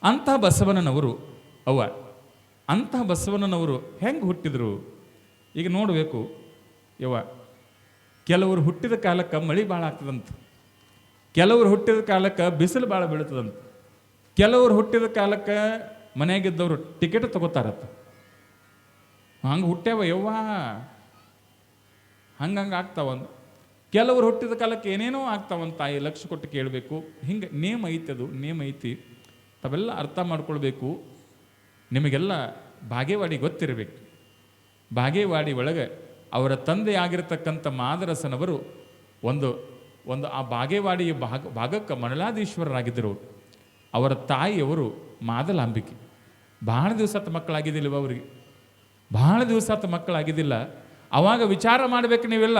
ಅಂತಹ ಬಸವಣ್ಣನವರು ಅವ್ವ ಅಂತಹ ಬಸವಣ್ಣನವರು ಹೆಂಗೆ ಹುಟ್ಟಿದ್ರು ಈಗ ನೋಡಬೇಕು. ಯವ್ವ ಕೆಲವರು ಹುಟ್ಟಿದ ಕಾಲಕ್ಕೆ ಮಳೆ ಭಾಳ ಆಗ್ತದಂತ, ಕೆಲವರು ಹುಟ್ಟಿದ ಕಾಲಕ್ಕೆ ಬಿಸಿಲು ಭಾಳ ಬೀಳ್ತದಂತ, ಕೆಲವರು ಹುಟ್ಟಿದ ಕಾಲಕ್ಕೆ ಮನೆಯಾಗಿದ್ದವರು ಟಿಕೆಟ್ ತಗೋತಾರತ್ತ. ಹಂಗೆ ಹುಟ್ಟ್ಯಾವ ಯವ್ವ, ಹಂಗಂಗೆ ಆಗ್ತಾವಂತ. ಕೆಲವರು ಹುಟ್ಟಿದ ಕಾಲಕ್ಕೆ ಏನೇನೋ ಆಗ್ತಾವಂತ. ತಾಯಿ ಲಕ್ಷ ಕೊಟ್ಟು ಕೇಳಬೇಕು. ಹಿಂಗೆ ನೇಮ್ ಐತಿ, ಅದು ನೇಮ್ ಐತಿ. ತಾವೆಲ್ಲ ಅರ್ಥ ಮಾಡ್ಕೊಳ್ಬೇಕು. ನಿಮಗೆಲ್ಲ ಬಾಗೇವಾಡಿ ಗೊತ್ತಿರಬೇಕು. ಬಾಗೇವಾಡಿ ಒಳಗೆ ಅವರ ತಂದೆ ಆಗಿರತಕ್ಕಂಥ ಮಾದರಸನವರು ಒಂದು ಆ ಬಾಗೇವಾಡಿಯ ಭಾಗಕ್ಕೆ ಮನಲಾದೀಶ್ವರರಾಗಿದ್ದರು. ಅವರ ತಾಯಿಯವರು ಮಾದಲಾಂಬಿಕೆ. ಭಾಳ ದಿವಸದ ಮಕ್ಕಳಾಗಿದ್ದಿಲ್ಲವ ಅವರಿಗೆ, ಭಾಳ ದಿವಸದ ಮಕ್ಕಳಾಗಿದ್ದಿಲ್ಲ. ಅವಾಗ ವಿಚಾರ ಮಾಡಬೇಕು ನೀವೆಲ್ಲ.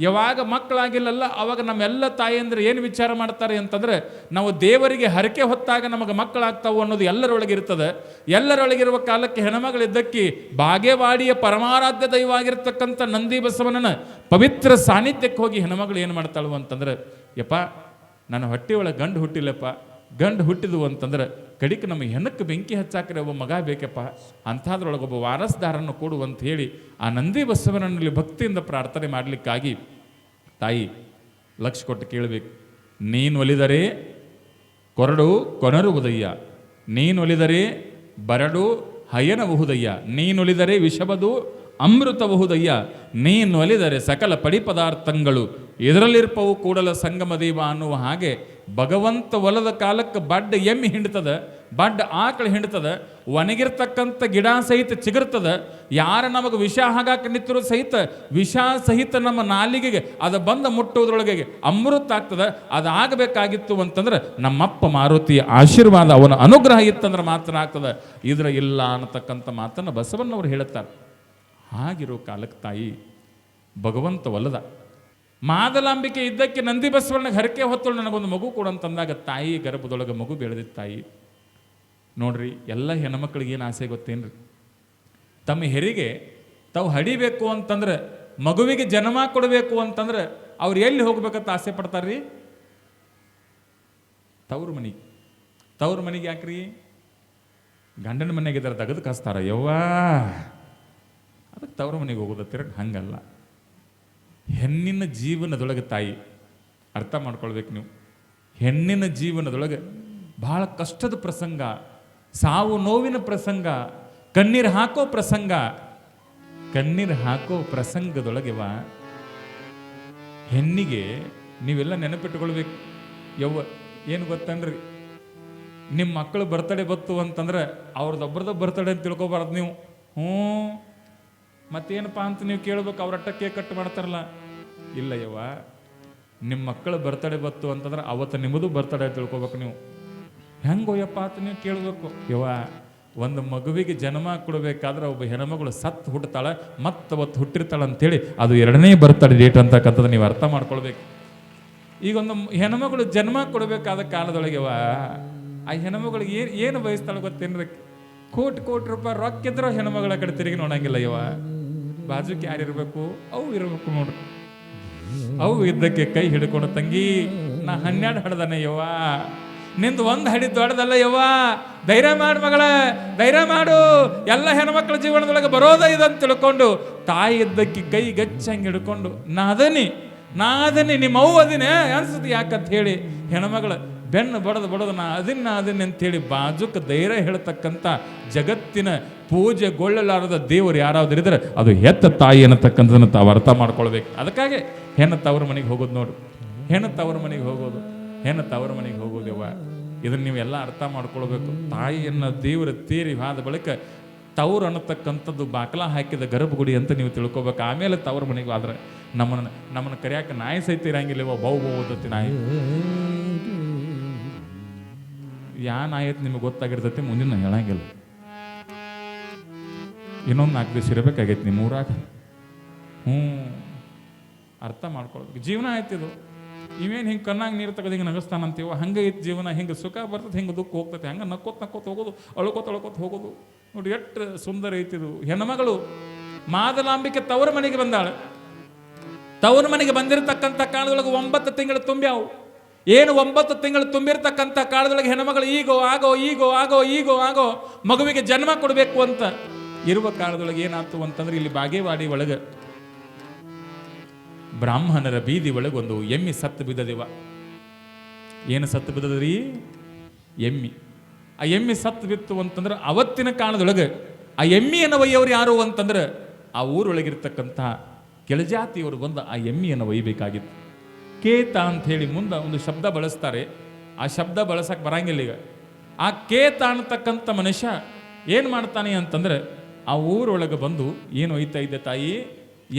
ಯಾವಾಗ ಮಕ್ಕಳಾಗಿಲ್ಲಲ್ಲ ಅವಾಗ ನಮ್ಮೆಲ್ಲ ತಾಯಿ ಅಂದರೆ ಏನು ವಿಚಾರ ಮಾಡ್ತಾರೆ ಅಂತಂದರೆ, ನಾವು ದೇವರಿಗೆ ಹರಕೆ ಹೊತ್ತಾಗ ನಮಗೆ ಮಕ್ಕಳಾಗ್ತಾವು ಅನ್ನೋದು ಎಲ್ಲರೊಳಗೆ ಇರ್ತದೆ. ಎಲ್ಲರೊಳಗಿರುವ ಕಾಲಕ್ಕೆ ಹೆಣ್ಮಗಳಿದ್ದಕ್ಕೆ ಬಾಗೇವಾಡಿಯ ಪರಮಾರಾಧ್ಯ ದೈವವಾಗಿರ್ತಕ್ಕಂಥ ನಂದಿ ಬಸವಣ್ಣನ ಪವಿತ್ರ ಸಾನ್ನಿಧ್ಯಕ್ಕೆ ಹೋಗಿ ಹೆಣ್ಮಗಳು ಏನು ಮಾಡ್ತಾಳು ಅಂತಂದ್ರೆ, ಯಪ್ಪ ನನ್ನ ಹೊಟ್ಟೆಯೊಳಗೆ ಗಂಡು ಹುಟ್ಟಿಲ್ಲಪ್ಪ, ಗಂಡು ಹುಟ್ಟಿದ್ವು ಅಂತಂದ್ರೆ ಕಡಿಕೆ ನಮಗೆ ಹೆಣ್ಣಕ್ಕೆ ಬೆಂಕಿ ಹಚ್ಚಾಕ್ರೆ ಒಬ್ಬ ಮಗ ಬೇಕಪ್ಪ, ಅಂಥದ್ರೊಳಗೊಬ್ಬ ವಾರಸ್ದಾರನ್ನು ಕೊಡು ಅಂತ ಹೇಳಿ ಆ ನಂದಿ ಬಸವನಲ್ಲಿ ಭಕ್ತಿಯಿಂದ ಪ್ರಾರ್ಥನೆ ಮಾಡಲಿಕ್ಕಾಗಿ ತಾಯಿ ಲಕ್ಷ ಕೊಟ್ಟು ಕೇಳಬೇಕು. ನೀನು ಒಲಿದರೆ ಕೊರಡು ಕೊನರುವುದಯ್ಯ, ನೀನೊಲಿದರೆ ಬರಡು ಹಯನಬಹುದಯ್ಯ, ನೀನೊಲಿದರೆ ವಿಷಬದು ಅಮೃತಬಹುದಯ್ಯ, ನೀನೊಲಿದರೆ ಸಕಲ ಪಡಿ ಪದಾರ್ಥಗಳು ಇದರಲ್ಲಿರ್ಪವು ಕೂಡಲ ಸಂಗಮ ದೇವ ಅನ್ನುವ ಹಾಗೆ ಭಗವಂತ ಒಲದ ಕಾಲಕ್ಕೆ ಬಡ್ಡ ಎಮ್ಮೆ ಹಿಂಡ್ತದ, ಬಡ್ಡ ಆಕಳು ಹಿಂಡ್ತದ, ಒಣಗಿರ್ತಕ್ಕಂಥ ಗಿಡ ಸಹಿತ ಚಿಗುರ್ತದ. ಯಾರ ನಮಗೆ ವಿಷ ಹಾಗಾಕ ನಿಂತಿರೋ ಸಹಿತ ವಿಷ ಸಹಿತ ನಮ್ಮ ನಾಲಿಗೆಗೆ ಅದು ಬಂದು ಮುಟ್ಟೋದ್ರೊಳಗೆ ಅಮೃತ ಆಗ್ತದೆ. ಅದಾಗಬೇಕಾಗಿತ್ತು ಅಂತಂದ್ರೆ ನಮ್ಮಪ್ಪ ಮಾರುತಿಯ ಆಶೀರ್ವಾದ, ಅವನ ಅನುಗ್ರಹ ಇತ್ತಂದ್ರೆ ಮಾತ್ರ ಆಗ್ತದೆ, ಇದ್ರ ಇಲ್ಲ ಅನ್ನತಕ್ಕಂಥ ಮಾತನ್ನು ಬಸವಣ್ಣವರು ಹೇಳುತ್ತಾರೆ. ಹಾಗಿರೋ ಕಾಲಕ್ಕೆ ತಾಯಿ ಭಗವಂತ ಒಲ್ಲದ ಮಾದಲಾಂಬಿಕೆ ಇದ್ದಕ್ಕೆ ನಂದಿ ಬಸವಣ್ಣಗೆ ಹರಕೆ ಹೊತ್ತಳು ನನಗೊಂದು ಮಗು ಕೊಡು ಅಂತಂದಾಗ ತಾಯಿ ಗರ್ಭದೊಳಗೆ ಮಗು ಬೆಳೆದಿದ್ದ ತಾಯಿ. ನೋಡ್ರಿ, ಎಲ್ಲ ಹೆಣ್ಮಕ್ಳಿಗೆ ಏನು ಆಸೆ ಗೊತ್ತೇನ್ರಿ? ತಮ್ಮ ಹೆರಿಗೆ ತಾವು ಹಡಿಬೇಕು ಅಂತಂದ್ರೆ, ಮಗುವಿಗೆ ಜನ್ಮ ಕೊಡಬೇಕು ಅಂತಂದ್ರೆ ಅವ್ರು ಎಲ್ಲಿ ಹೋಗ್ಬೇಕಂತ ಆಸೆ ಪಡ್ತಾರ್ರಿ? ತವ್ರ ಮನೆಗೆ. ತವ್ರ ಮನೆಗೆ ಯಾಕ್ರಿ? ಗಂಡನ ಮನೆಗೆ ಇದ್ದಾರೆ ತೆಗೆದು ಕಸ್ತಾರ ಯವ್ವಾ, ಅದಕ್ಕೆ ತವ್ರ ಮನೆಗೆ ಹೋಗೋದತ್ತಿರ. ಹಂಗಲ್ಲ, ಹೆಣ್ಣಿನ ಜೀವನದೊಳಗೆ ತಾಯಿ ಅರ್ಥ ಮಾಡ್ಕೊಳ್ಬೇಕು ನೀವು. ಹೆಣ್ಣಿನ ಜೀವನದೊಳಗೆ ಬಹಳ ಕಷ್ಟದ ಪ್ರಸಂಗ, ಸಾವು ನೋವಿನ ಪ್ರಸಂಗ, ಕಣ್ಣೀರು ಹಾಕೋ ಪ್ರಸಂಗ. ಕಣ್ಣೀರು ಹಾಕೋ ಪ್ರಸಂಗದೊಳಗೆವ ಹೆಣ್ಣಿಗೆ ನೀವೆಲ್ಲ ನೆನಪಿಟ್ಟುಕೊಳ್ಬೇಕು. ಯವ್ವ ಏನು ಗೊತ್ತನ್ರಿ, ನಿಮ್ಮ ಮಕ್ಕಳು ಬರ್ತಡೇ ಬತ್ತು ಅಂತಂದ್ರೆ ಅವ್ರದ್ದೊಬ್ಬರದ ಬರ್ತಡೇ ಅಂತ ತಿಳ್ಕೊಬಾರ್ದು ನೀವು. ಮತ್ತೇನಪ್ಪ ಅಂತ ನೀವು ಕೇಳ್ಬೇಕು. ಅವ್ರಟ್ಟ ಕೇಕ್ ಕಟ್ ಮಾಡ್ತಾರಲ್ಲ, ಇಲ್ಲ ಯವ್ವ, ನಿಮ್ಮ ಮಕ್ಕಳ ಬರ್ತಡೇ ಬತ್ತು ಅಂತಂದ್ರೆ ಅವತ್ತು ನಿಮ್ಮದು ಬರ್ತಡೇ ತಿಳ್ಕೊಬೇಕು ನೀವು. ಹೆಂಗೋಯಪ್ಪ ಅಂತ ನೀವು ಕೇಳಬೇಕು. ಯವ್ವ, ಒಂದು ಮಗುವಿಗೆ ಜನ್ಮ ಕೊಡಬೇಕಾದ್ರೆ ಒಬ್ಬ ಹೆಣ್ಮಗಳು ಸತ್ತು ಹುಟ್ಟುತ್ತಾಳೆ, ಮತ್ತವತ್ತು ಹುಟ್ಟಿರ್ತಾಳೆ ಅಂತೇಳಿ ಅದು ಎರಡನೇ ಬರ್ತಡೇ ಡೇಟ್ ಅಂತಕ್ಕಂಥದ್ದು ನೀವು ಅರ್ಥ ಮಾಡ್ಕೊಳ್ಬೇಕು. ಈಗೊಂದು ಹೆಣ್ಮಗಳು ಜನ್ಮ ಕೊಡಬೇಕಾದ ಕಾಲದೊಳಗೆವ ಆ ಹೆಣ್ಮಗಳಿಗೆ ಏನು ಬಯಸ್ತಾಳೆ ಗೊತ್ತೇನ್ರಿ? ಕೋಟಿ ರೂಪಾಯಿ ರೊಕ್ಕ ಇದ್ರೂ ಹೆಣ್ಮಗಳ ಕಡೆ ತಿರುಗಿ ನೋಡಂಗಿಲ್ಲ ಯವ್ವ. ಬಾಜುಕ್ಕೆ ಯಾರಿರ್ಬೇಕು? ಅವು ಇರಬೇಕು ನೋಡ್ರಿ. ಅವು ಇದ್ದಕ್ಕೆ ಕೈ ಹಿಡ್ಕೊಂಡು, ತಂಗಿ ನಾ 12 ಹಡ್ದಾನೆ ಯವ್ವ, ನಿಂದು ಒಂದು ಹಡಿ ದೊಡ್ಡದಲ್ಲ ಯವ್ವ, ಧೈರ್ಯ ಮಾಡು ಮಗಳ, ಧೈರ್ಯ ಮಾಡು, ಎಲ್ಲ ಹೆಣ್ಮಕ್ಳ ಜೀವನದೊಳಗೆ ಬರೋದ ಇದಂತ ತಿಳ್ಕೊಂಡು ತಾಯಿ ಇದ್ದಕ್ಕೆ ಕೈ ಗಚ್ಚಂಗೆ ಹಿಡ್ಕೊಂಡು, ನಾ ಅದನಿ ನಿಮ್ಮ ಅವ್ವ ಅದಿನೇ ಅನ್ಸುತ್ತೆ ಯಾಕಂತ ಹೇಳಿ ಹೆಣ್ಮಗಳ ಬೆನ್ನು ಬಡದು ನಾ ಅದನ್ನ ಅಂತೇಳಿ ಬಾಜುಕ ಧೈರ್ಯ ಹೇಳ್ತಕ್ಕಂಥ ಜಗತ್ತಿನ ಪೂಜೆಗೊಳ್ಳಲಾರದ ದೇವರು ಯಾರಾದ್ರೂ ಇದ್ರೆ ಅದು ಹೆತ್ತ ತಾಯಿ ಅನ್ನತಕ್ಕಂಥದನ್ನು ತಾವು ಅರ್ಥ ಮಾಡ್ಕೊಳ್ಬೇಕು. ಅದಕ್ಕಾಗಿ ಹೆಣ್ಣು ತವರ ಮನೆಗೆ ಹೋಗೋದು ನೋಡು, ಹೆಣ್ಣು ತವರ ಮನೆಗೆ ಹೋಗೋದು, ಹೆಣ್ಣು ತವರ ಮನೆಗೆ ಹೋಗೋದವ್ವ. ಇದನ್ನು ನೀವೆಲ್ಲ ಅರ್ಥ ಮಾಡ್ಕೊಳ್ಬೇಕು. ತಾಯಿಯನ್ನು ದೇವರ ತೇರಿ ಆದ ಬಳಿಕ ತವರು ಅನ್ನತಕ್ಕಂಥದ್ದು ಬಾಕಲ ಹಾಕಿದ ಗರ್ಭಗುಡಿ ಅಂತ ನೀವು ತಿಳ್ಕೊಬೇಕು. ಆಮೇಲೆ ತವರ ಮನೆಗೆ ಆದ್ರೆ ನಮ್ಮನ್ನು ಕರಿಯಾಕ ನಾಯಿ ಸಹಿತ ಇರಂಗಿಲ್ಲವ, ಬೌ ಓದತ್ತಿ ನಾಯಿ. ಯಾ ನಾಯಿ ಐತಿ ನಿಮಗೆ ಗೊತ್ತಾಗಿರ್ತೈತಿ, ಮುಂದಿನ ಹೇಳಂಗಿಲ್ಲ. ಇನ್ನೊಂದು 4 ದಿವಸ ಇರಬೇಕಾಗೈತಿ ನಿಮ್ಮ ಊರಾಗ. ಅರ್ಥ ಮಾಡ್ಕೊಳ್ಬೇಕು. ಜೀವನ ಆಯ್ತಿದು. ಇವೇನು ಹಿಂಗೆ ಕಣ್ಣಾಗ ನೀರು ತೆಗೆದು ಹಿಂಗೆ ನಗಸ್ತಾನಂತೀವ, ಹಂಗೆ ಐತಿ ಜೀವನ. ಹಿಂಗೆ ಸುಖ ಬರ್ತದೆ, ಹಿಂಗೆ ದುಃಖ ಹೋಗ್ತೈತೆ, ಹಂಗೆ ನಕ್ಕೋತ ಹೋಗೋದು, ಅಳ್ಕೋತ ಹೋಗೋದು. ನೋಡಿ ಎಷ್ಟು ಸುಂದರ ಐತಿದು. ಹೆಣ್ಮಗಳು ಮಾದಲಾಂಬಿಕೆ ತವರ ಮನೆಗೆ ಬಂದಾಳೆ. ತವರ ಮನೆಗೆ ಬಂದಿರತಕ್ಕಂಥ ಕಾಲದೊಳಗೆ 9 ತಿಂಗಳು ತುಂಬ್ಯಾವು. ಏನು 9 ತಿಂಗಳು ತುಂಬಿರ್ತಕ್ಕಂಥ ಕಾಲದೊಳಗೆ ಹೆಣ್ಮಗಳು ಈಗೋ ಮಗುವಿಗೆ ಜನ್ಮ ಕೊಡಬೇಕು ಅಂತ ಇರುವ ಕಾಲದೊಳಗೆ ಏನಾಯ್ತು ಅಂತಂದ್ರೆ ಇಲ್ಲಿ ಬಾಗೇವಾಡಿ ಒಳಗೆ ಬ್ರಾಹ್ಮಣರ ಬೀದಿ ಒಳಗೆ ಒಂದು ಎಮ್ಮಿ ಸತ್ತು ಬಿದ್ದದಿವ. ಏನು ಸತ್ತು ಬಿದ್ದದ್ರಿ? ಎಮ್ಮಿ. ಆ ಎಮ್ಮಿ ಸತ್ತು ಬಿತ್ತು ಅಂತಂದ್ರೆ ಅವತ್ತಿನ ಕಾಲದೊಳಗೆ ಆ ಎಮ್ಮಿಯನ್ನು ಒಯ್ಯವ್ರು ಯಾರು ಅಂತಂದ್ರೆ ಆ ಊರೊಳಗಿರ್ತಕ್ಕಂಥ ಕೆಳಜಾತಿಯವರು ಬಂದು ಆ ಎಮ್ಮಿಯನ್ನು ಒಯ್ಯಬೇಕಾಗಿತ್ತು. ಕೇತ ಅಂತ ಹೇಳಿ ಮುಂದೆ ಒಂದು ಶಬ್ದ ಬಳಸ್ತಾರೆ. ಆ ಶಬ್ದ ಬಳಸಕ್ಕೆ ಬರಂಗಿಲ್ಲ ಈಗ. ಆ ಕೇತ ಅನ್ನತಕ್ಕಂಥ ಮನುಷ್ಯ ಏನು ಮಾಡ್ತಾನೆ ಅಂತಂದ್ರೆ ಆ ಊರೊಳಗೆ ಬಂದು ಏನು ಒಯ್ತಾ ಇದ್ದೆ ತಾಯಿ,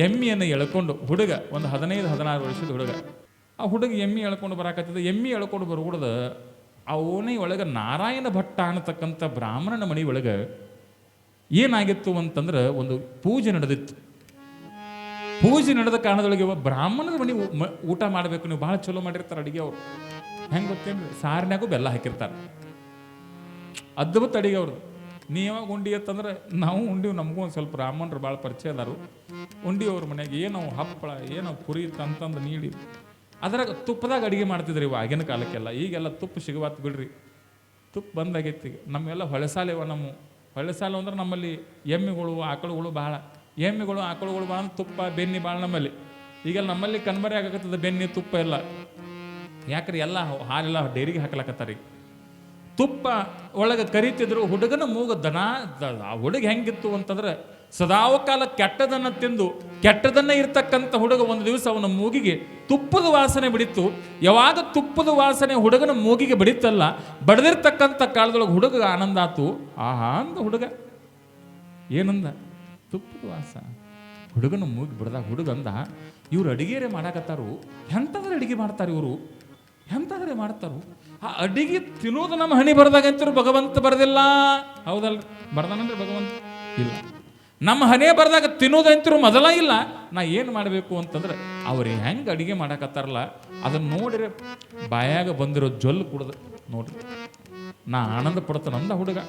ಎಮ್ಮಿಯನ್ನು ಎಳ್ಕೊಂಡು ಹುಡುಗ, ಒಂದು 15-16 ವರ್ಷದ ಹುಡುಗ. ಆ ಹುಡುಗ ಎಮ್ಮಿ ಎಳ್ಕೊಂಡು ಬರಾಕತ್ತಿದ್ದ. ಎಮ್ಮಿ ಎಳ್ಕೊಂಡು ಬರ್ಬಿಡ್ದ ಆ ಓಣಿ ಒಳಗೆ ನಾರಾಯಣ ಭಟ್ಟ ಅನ್ನತಕ್ಕಂಥ ಬ್ರಾಹ್ಮಣನ ಮನೆ ಒಳಗೆ ಏನಾಗಿತ್ತು ಅಂತಂದ್ರೆ ಒಂದು ಪೂಜೆ ನಡೆದಿತ್ತು. ಪೂಜೆ ನಡೆದ ಕಾರಣದೊಳಗೆ ಬ್ರಾಹ್ಮಣರ ಮನೆ ಊಟ ಮಾಡಬೇಕು, ನೀವು ಭಾಳ ಚಲೋ ಮಾಡಿರ್ತಾರೆ ಅಡಿಗೆ ಅವರು. ಹೆಂಗೆ ಗೊತ್ತೇನ್ರಿ? ಸಾರಿನಾಗೂ ಬೆಲ್ಲ ಹಾಕಿರ್ತಾರೆ. ಅದ್ಭುತ ಅಡಿಗೆ ಅವ್ರದ್ದು. ನೀವಾಗ ಉಂಡಿ ಅಂತಂದ್ರೆ ನಾವು ಉಂಡಿವು, ನಮಗೂ ಒಂದು ಸ್ವಲ್ಪ ಬ್ರಾಹ್ಮಣರು ಭಾಳ ಪರಿಚಯ ಅದಾರು. ಉಂಡಿ ಅವ್ರ ಮನೆಯಾಗ ಏನೋ ಹಪ್ಪಳ ಏನೋ ಪುರಿ ತಂತಂದು ನೀಡಿ ಅದ್ರಾಗ ತುಪ್ಪದಾಗ ಅಡುಗೆ ಮಾಡ್ತಿದ್ರಿ ಆಗಿನ ಕಾಲಕ್ಕೆಲ್ಲ. ಈಗೆಲ್ಲ ತುಪ್ಪ ಸಿಗವಾತ್ ಬಿಡ್ರಿ, ತುಪ್ಪ ಬಂದಾಗೈತಿ. ನಮ್ಮೆಲ್ಲ ಹೊಳೆಸಾಲೆವ. ನಮ್ಮ ಹೊಳೆಸಾಲು ಅಂದ್ರೆ ನಮ್ಮಲ್ಲಿ ಎಮ್ಮೆಗಳು ಆಕಳುಗಳು ಭಾಳ, ಎಮ್ಮೆಗಳು ಆಕಳುಗಳು ಭಾಳ, ತುಪ್ಪ ಬೆನ್ನಿ ಭಾಳ ನಮ್ಮಲ್ಲಿ. ಈಗೆಲ್ಲ ನಮ್ಮಲ್ಲಿ ಕಣ್ಮರೆ ಆಗಕತ್ತದ ಬೆನ್ನಿ ತುಪ್ಪ ಎಲ್ಲ. ಯಾಕ್ರಿ? ಎಲ್ಲ ಹಾಲೆಲ್ಲ ಡೈರಿಗೆ ಹಾಕ್ಲಾಕತ್ತಾರ. ತುಪ್ಪ ಒಳಗೆ ಕರಿತಿದ್ರು. ಹುಡುಗನ ಮೂಗ ದನ. ಆ ಹುಡುಗ ಹೆಂಗಿತ್ತು ಅಂತಂದ್ರೆ ಸದಾವಕಾಲ ಕೆಟ್ಟದನ್ನ ತಿಂದು ಕೆಟ್ಟದನ್ನ ಇರ್ತಕ್ಕಂಥ ಹುಡುಗ ಒಂದು ದಿವಸ ಅವನ ಮೂಗಿಗೆ ತುಪ್ಪದ ವಾಸನೆ ಬಿಡಿತ್ತು. ಯಾವಾಗ ತುಪ್ಪದ ವಾಸನೆ ಹುಡುಗನ ಮೂಗಿಗೆ ಬಿಡಿತಲ್ಲ, ಬಡದಿರ್ತಕ್ಕಂಥ ಕಾಲದೊಳಗೆ ಹುಡುಗ ಆನಂದ ಆತು. ಆಹಾ ಅಂದ ಹುಡುಗ. ಏನಂದ? ತುಪ್ಪದ ವಾಸ. ಹುಡುಗನ ಮೂಗಿ ಬಿಡ್ದಾಗ ಹುಡುಗ ಅಂದ, ಇವ್ರು ಅಡಿಗೆರೆ ಮಾಡಾಕತ್ತಾರು, ಎಂಥದ್ರೆ ಅಡಿಗೆ ಮಾಡ್ತಾರೆ ಇವರು, ಎಂಥದ್ರೆ ಮಾಡ್ತಾರು. ಆ ಅಡಿಗೆ ತಿನ್ನೋದು ನಮ್ಮ ಹಣಿ ಬರ್ದಾಗಂತರು ಭಗವಂತ ಬರದಿಲ್ಲ. ಹೌದಲ್ರಿ? ಬರ್ದಾನಂದ್ರೆ ಭಗವಂತ ಇಲ್ಲ. ನಮ್ಮ ಹಣೆ ಬರ್ದಾಗ ತಿನ್ನೋದಂತರು ಮೊದಲ ಇಲ್ಲ. ನಾ ಏನು ಮಾಡಬೇಕು ಅಂತಂದ್ರೆ ಅವ್ರು ಹೆಂಗೆ ಅಡಿಗೆ ಮಾಡಾಕತ್ತಾರಲ್ಲ ಅದನ್ನು ನೋಡಿದ್ರೆ ಬಾಯಾಗ ಬಂದಿರೋ ಜೊಲ್ಲು ಕುಡ್ದು ನೋಡ್ರಿ ನಾ ಆನಂದ ಪಡ್ತಾನೆ ಅಂದ ಹುಡುಗ.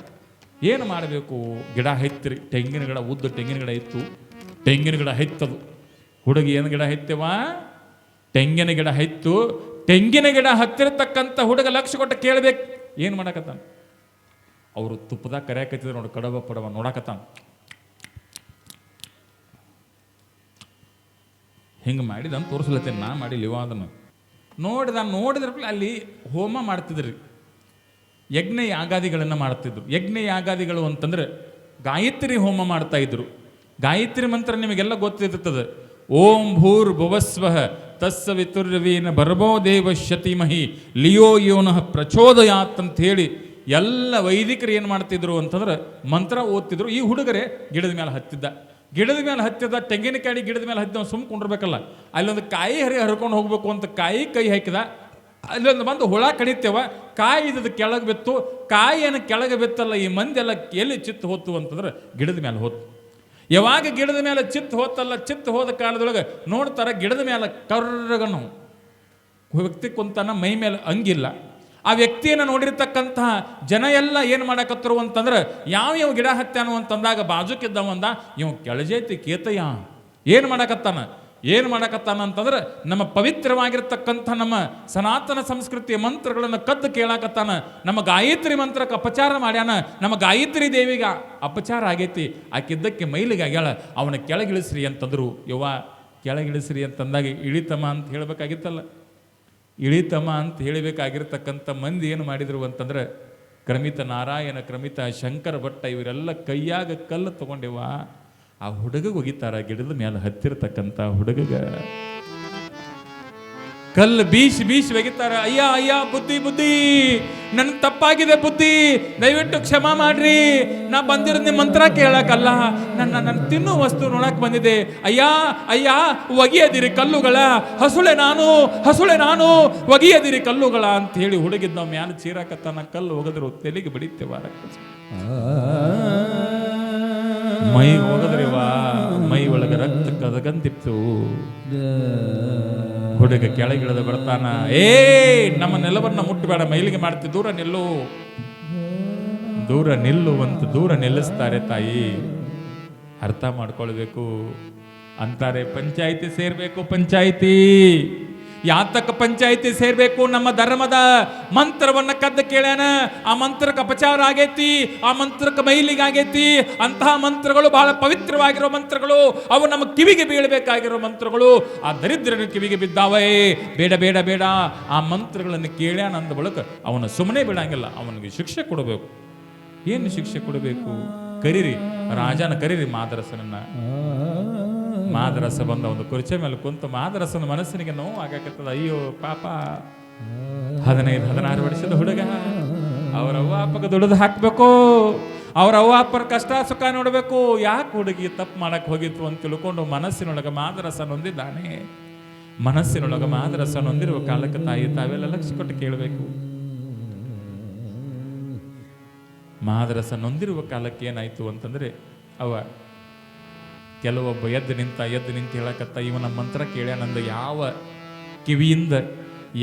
ಏನು ಮಾಡಬೇಕು? ಗಿಡ ಹೈತ್ರಿ, ತೆಂಗಿನ ಗಿಡ, ಉದ್ದ ತೆಂಗಿನ ಗಿಡ ಇತ್ತು. ತೆಂಗಿನ ಗಿಡ ಹೈತ್ತದು. ಹುಡುಗಿ ಏನು ಗಿಡ ಹೈತ್ಯವ? ತೆಂಗಿನ ಗಿಡ ಹೈತ್ತು. ತೆಂಗಿನ ಗಿಡ ಹತ್ತಿರತಕ್ಕಂಥ ಹುಡುಗ ಲಕ್ಷ ಕೊಟ್ಟು ಕೇಳಬೇಕು, ಏನು ಮಾಡಾಕತ್ತಾನ? ಅವರು ತುಪ್ಪದಾಗ ಕರೆಯಾಕತ್ತಿದ್ರು ನೋಡಿ, ಕಡಬ ಪಡವ ನೋಡಾಕತ್ತಾನ. ಹಿಂಗೆ ಮಾಡಿದಂತ ತೋರಿಸ್ಲತ್ತೇನೆ, ನಾ ಮಾಡಿಲ್ಲ ಅದನ್ನು. ನೋಡಿದ್ರ ಅಲ್ಲಿ ಹೋಮ ಮಾಡ್ತಿದ್ರಿ, ಯಜ್ಞ ಯಾಗಾದಿಗಳನ್ನು ಮಾಡ್ತಿದ್ರು. ಯಜ್ಞ ಯಾಗಾದಿಗಳು ಅಂತಂದ್ರೆ ಗಾಯತ್ರಿ ಹೋಮ ಮಾಡ್ತಾ ಇದ್ರು. ಗಾಯತ್ರಿ ಮಂತ್ರ ನಿಮಗೆಲ್ಲ ಗೊತ್ತಿರ್ತದೆ. ಓಂ ಭೂರ್ ಭುವಸ್ವಃ ತಸ್ಸವಿತುರ್ವೀನ ಭರ್ಗೋ ದೇವಶ್ಯ ಧೀಮಹಿ ಲಿಯೋ ಯೋನಃ ಪ್ರಚೋದಯಾತ್ ಅಂತ ಹೇಳಿ ಎಲ್ಲ ವೈದಿಕರು ಏನು ಮಾಡ್ತಿದ್ರು ಅಂತಂದ್ರೆ ಮಂತ್ರ ಓದ್ತಿದ್ರು. ಈ ಹುಡುಗರೇ ಗಿಡದ ಮೇಲೆ ಹತ್ತಿದ್ದ. ತೆಂಗಿನಕಾಯಿ ಗಿಡದ ಮೇಲೆ ಹತ್ತಿದ ಸುಮ್ಮ ಕುಂಡಿರ್ಬೇಕಲ್ಲ, ಅಲ್ಲೊಂದು ಕಾಯಿ ಹರ್ಕೊಂಡು ಹೋಗ್ಬೇಕು ಅಂತ ಕಾಯಿ ಕೈ ಹಾಕಿದ. ಅಲ್ಲೊಂದು ಬಂದು ಹುಳ ಕಡಿತೇವ, ಕಾಯಿ ಇದ್ದದ ಕೆಳಗೆ ಬಿತ್ತು. ಕಾಯಿಯನ್ನು ಕೆಳಗೆ ಬಿತ್ತಲ್ಲ, ಈ ಮಂದಿ ಎಲ್ಲ ಎಲ್ಲಿ ಚಿತ್ತು ಹೋತು ಅಂತಂದ್ರೆ ಗಿಡದ ಮೇಲೆ ಹೋತು. ಯಾವಾಗ ಗಿಡದ ಮೇಲೆ ಚಿತ್ತು ಹೋತಲ್ಲ, ಚಿತ್ತು ಹೋದ ಕಾಲದೊಳಗೆ ನೋಡ್ತಾರ ಗಿಡದ ಮೇಲೆ ಕರ್ರಗನು ವ್ಯಕ್ತಿ ಕುಂತಾನ, ಮೈ ಮೇಲೆ ಅಂಗಿಲ್ಲ. ಆ ವ್ಯಕ್ತಿಯನ್ನು ನೋಡಿರ್ತಕ್ಕಂತಹ ಜನ ಎಲ್ಲ ಏನು ಮಾಡಕತ್ತರು ಅಂತಂದ್ರೆ ಯಾವ ಗಿಡ ಹತ್ಯಾನು ಅಂತಂದಾಗ ಬಾಜುಕಿದ್ದವಂದ ಇವ್ ಕೆಳಜೈತಿ ಕೇತಯ್ಯ ಏನು ಮಾಡಕತ್ತಾನ ಅಂತಂದ್ರೆ ನಮ್ಮ ಪವಿತ್ರವಾಗಿರ್ತಕ್ಕಂಥ ನಮ್ಮ ಸನಾತನ ಸಂಸ್ಕೃತಿಯ ಮಂತ್ರಗಳನ್ನು ಕದ್ದು ಕೇಳಾಕತ್ತಾನ. ನಮ್ಮ ಗಾಯತ್ರಿ ಮಂತ್ರಕ್ಕೆ ಅಪಚಾರ ಮಾಡ್ಯಾನ. ನಮ್ಮ ಗಾಯತ್ರಿ ದೇವಿಗೆ ಅಪಚಾರ ಆಗೈತಿ. ಆಕಿದ್ದಕ್ಕೆ ಮೈಲಿಗೆ ಆಗ್ಯಾಳ, ಅವನ ಕೆಳಗಿಳಿಸ್ರಿ ಅಂತಂದ್ರು. ಕೆಳಗಿಳಿಸ್ರಿ ಅಂತಂದಾಗ ಇಳಿತಮ್ಮ ಅಂತ ಹೇಳಬೇಕಾಗಿತ್ತಲ್ಲ. ಇಳಿತಮ್ಮ ಅಂತ ಹೇಳಬೇಕಾಗಿರ್ತಕ್ಕಂಥ ಮಂದಿ ಏನು ಮಾಡಿದ್ರು ಅಂತಂದ್ರೆ ಕ್ರಮಿತ ನಾರಾಯಣ, ಕ್ರಮಿತ ಶಂಕರ ಭಟ್ಟ ಇವರೆಲ್ಲ ಕೈಯಾಗ ಕಲ್ಲು ತಗೊಂಡಿವ ಆ ಹುಡುಗಗೆ ಒಗಿತಾರ. ಗಿಡದ ಮೇಲೆ ಹತ್ತಿರತಕ್ಕಂಥ ಹುಡುಗಗ ಕಲ್ಲು ಬೀಸಿ ಒಗಿತಾರ. ಅಯ್ಯ ಬುದ್ಧಿ ನನ್ ತಪ್ಪಾಗಿದೆ, ಬುದ್ಧಿ ದಯವಿಟ್ಟು ಕ್ಷಮಾ ಮಾಡ್ರಿ. ನಾ ಬಂದಿರೋದು ನಿಮ್ಮ ಮಂತ್ರ ಕೇಳಕ್ಕಲ್ಲ, ನನ್ನ ತಿನ್ನೋ ವಸ್ತು ನೋಡಕ್ ಬಂದಿದೆ. ಅಯ್ಯ ಒಗಿಯದಿರಿ ಕಲ್ಲುಗಳ, ಹಸುಳೆ ನಾನು ಒಗಿಯದಿರಿ ಕಲ್ಲುಗಳ ಅಂತ ಹೇಳಿ ಹುಡುಗಿದ್ ನಾವು ಮ್ಯಾಲ ಚೀರಾಕತ್ತಾನ. ಕಲ್ಲು ಒಗದ್ರು ತೆಲಿಗೆ ಬಡಿತೇವ, ಮೈ ಹೋಗದ್ರಿವಾ, ಮೈ ಒಳಗೆ ರಕ್ತ ಕದಗಂತಿತ್ತು. ಹುಡುಗ ಕೆಳಗಿಳಿದ ಬರ್ತಾನ. ನಮ್ಮ ನೆಲವನ್ನ ಮುಟ್ಟಬೇಡ, ಮೈಲಿಗೆ ಮಾಡ್ತಿ, ದೂರ ನಿಲ್ಲುವಂತ ದೂರ ನಿಲ್ಲಿಸ್ತಾರೆ ತಾಯಿ. ಅರ್ಥ ಮಾಡ್ಕೊಳ್ಬೇಕು ಅಂತಾರೆ. ಪಂಚಾಯಿತಿ ಸೇರ್ಬೇಕು, ಪಂಚಾಯಿತಿ ಯಾತಕ ಪಂಚಾಯಿತಿ ಸೇರ್ಬೇಕು, ನಮ್ಮ ಧರ್ಮದ ಮಂತ್ರವನ್ನ ಕದ್ದು ಕೇಳ್ಯಾನ, ಆ ಮಂತ್ರಕ್ಕೆ ಅಪಚಾರ ಆಗೈತಿ, ಆ ಮಂತ್ರಕ್ಕೆ ಮೈಲಿಗಾಗೈತಿ. ಅಂತಹ ಮಂತ್ರಗಳು ಬಹಳ ಪವಿತ್ರವಾಗಿರೋ ಮಂತ್ರಗಳು, ಅವು ನಮ್ಮ ಕಿವಿಗೆ ಬೀಳಬೇಕಾಗಿರೋ ಮಂತ್ರಗಳು. ಆ ದರಿದ್ರನ ಕಿವಿಗೆ ಬಿದ್ದಾವೇ, ಬೇಡ ಬೇಡ ಬೇಡ, ಆ ಮಂತ್ರಗಳನ್ನು ಕೇಳ್ಯಾನ ಅಂದ ಬಳಿಕ ಅವನ ಸುಮ್ಮನೆ ಬಿಡಂಗಿಲ್ಲ, ಅವನಿಗೆ ಶಿಕ್ಷೆ ಕೊಡಬೇಕು. ಏನು ಶಿಕ್ಷೆ ಕೊಡಬೇಕು? ಕರೀರಿ, ರಾಜನ ಕರೀರಿ ಮಾದರಸನನ್ನ. ಮಾದರಸ ಬಂದ ಒಂದು ಕುರ್ಚಿ ಮೇಲೆ ಕುಂತು ಮಾದರಸನ ಮನಸ್ಸಿನಿಗೆ ನೋವು ಆಗಾಕತ್ತದ. ಅಯ್ಯೋ ಪಾಪ, 15-16 ವರ್ಷದ ಹುಡುಗ, ಅವ್ರ ಅವ್ವ ಅಪ್ಪಗೆ ದುಡಿದು ಹಾಕ್ಬೇಕು, ಅವ್ರ ಅವ್ವ ಅಪ್ಪರ ಕಷ್ಟ ಸುಖ ನೋಡ್ಬೇಕು. ಯಾಕೆ ಹುಡುಗಿ ತಪ್ಪು ಮಾಡಕ್ ಹೋಗಿತ್ತು ಅಂತ ತಿಳ್ಕೊಂಡು ಮನಸ್ಸಿನೊಳಗೆ ಮಾದರಸ ನೊಂದಿದ್ದಾನೆ. ಮನಸ್ಸಿನೊಳಗೆ ಮಾದರಸ ನೊಂದಿರುವ ಕಾಲಕ್ಕೆ ತಾಯಿ ತಾವೆಲ್ಲ ಲಕ್ಷ್ಯ ಕೊಟ್ಟು ಕೇಳಬೇಕು. ಮಾದರಸ ನೊಂದಿರುವ ಕಾಲಕ್ಕೆ ಏನಾಯ್ತು ಅಂತಂದ್ರೆ, ಅವ ಕೆಲವೊಬ್ಬ ಎದ್ದು ನಿಂತು ಹೇಳಕತ್ತ, ಇವನ ಮಂತ್ರ ಕೇಳ್ಯಾನಂದ.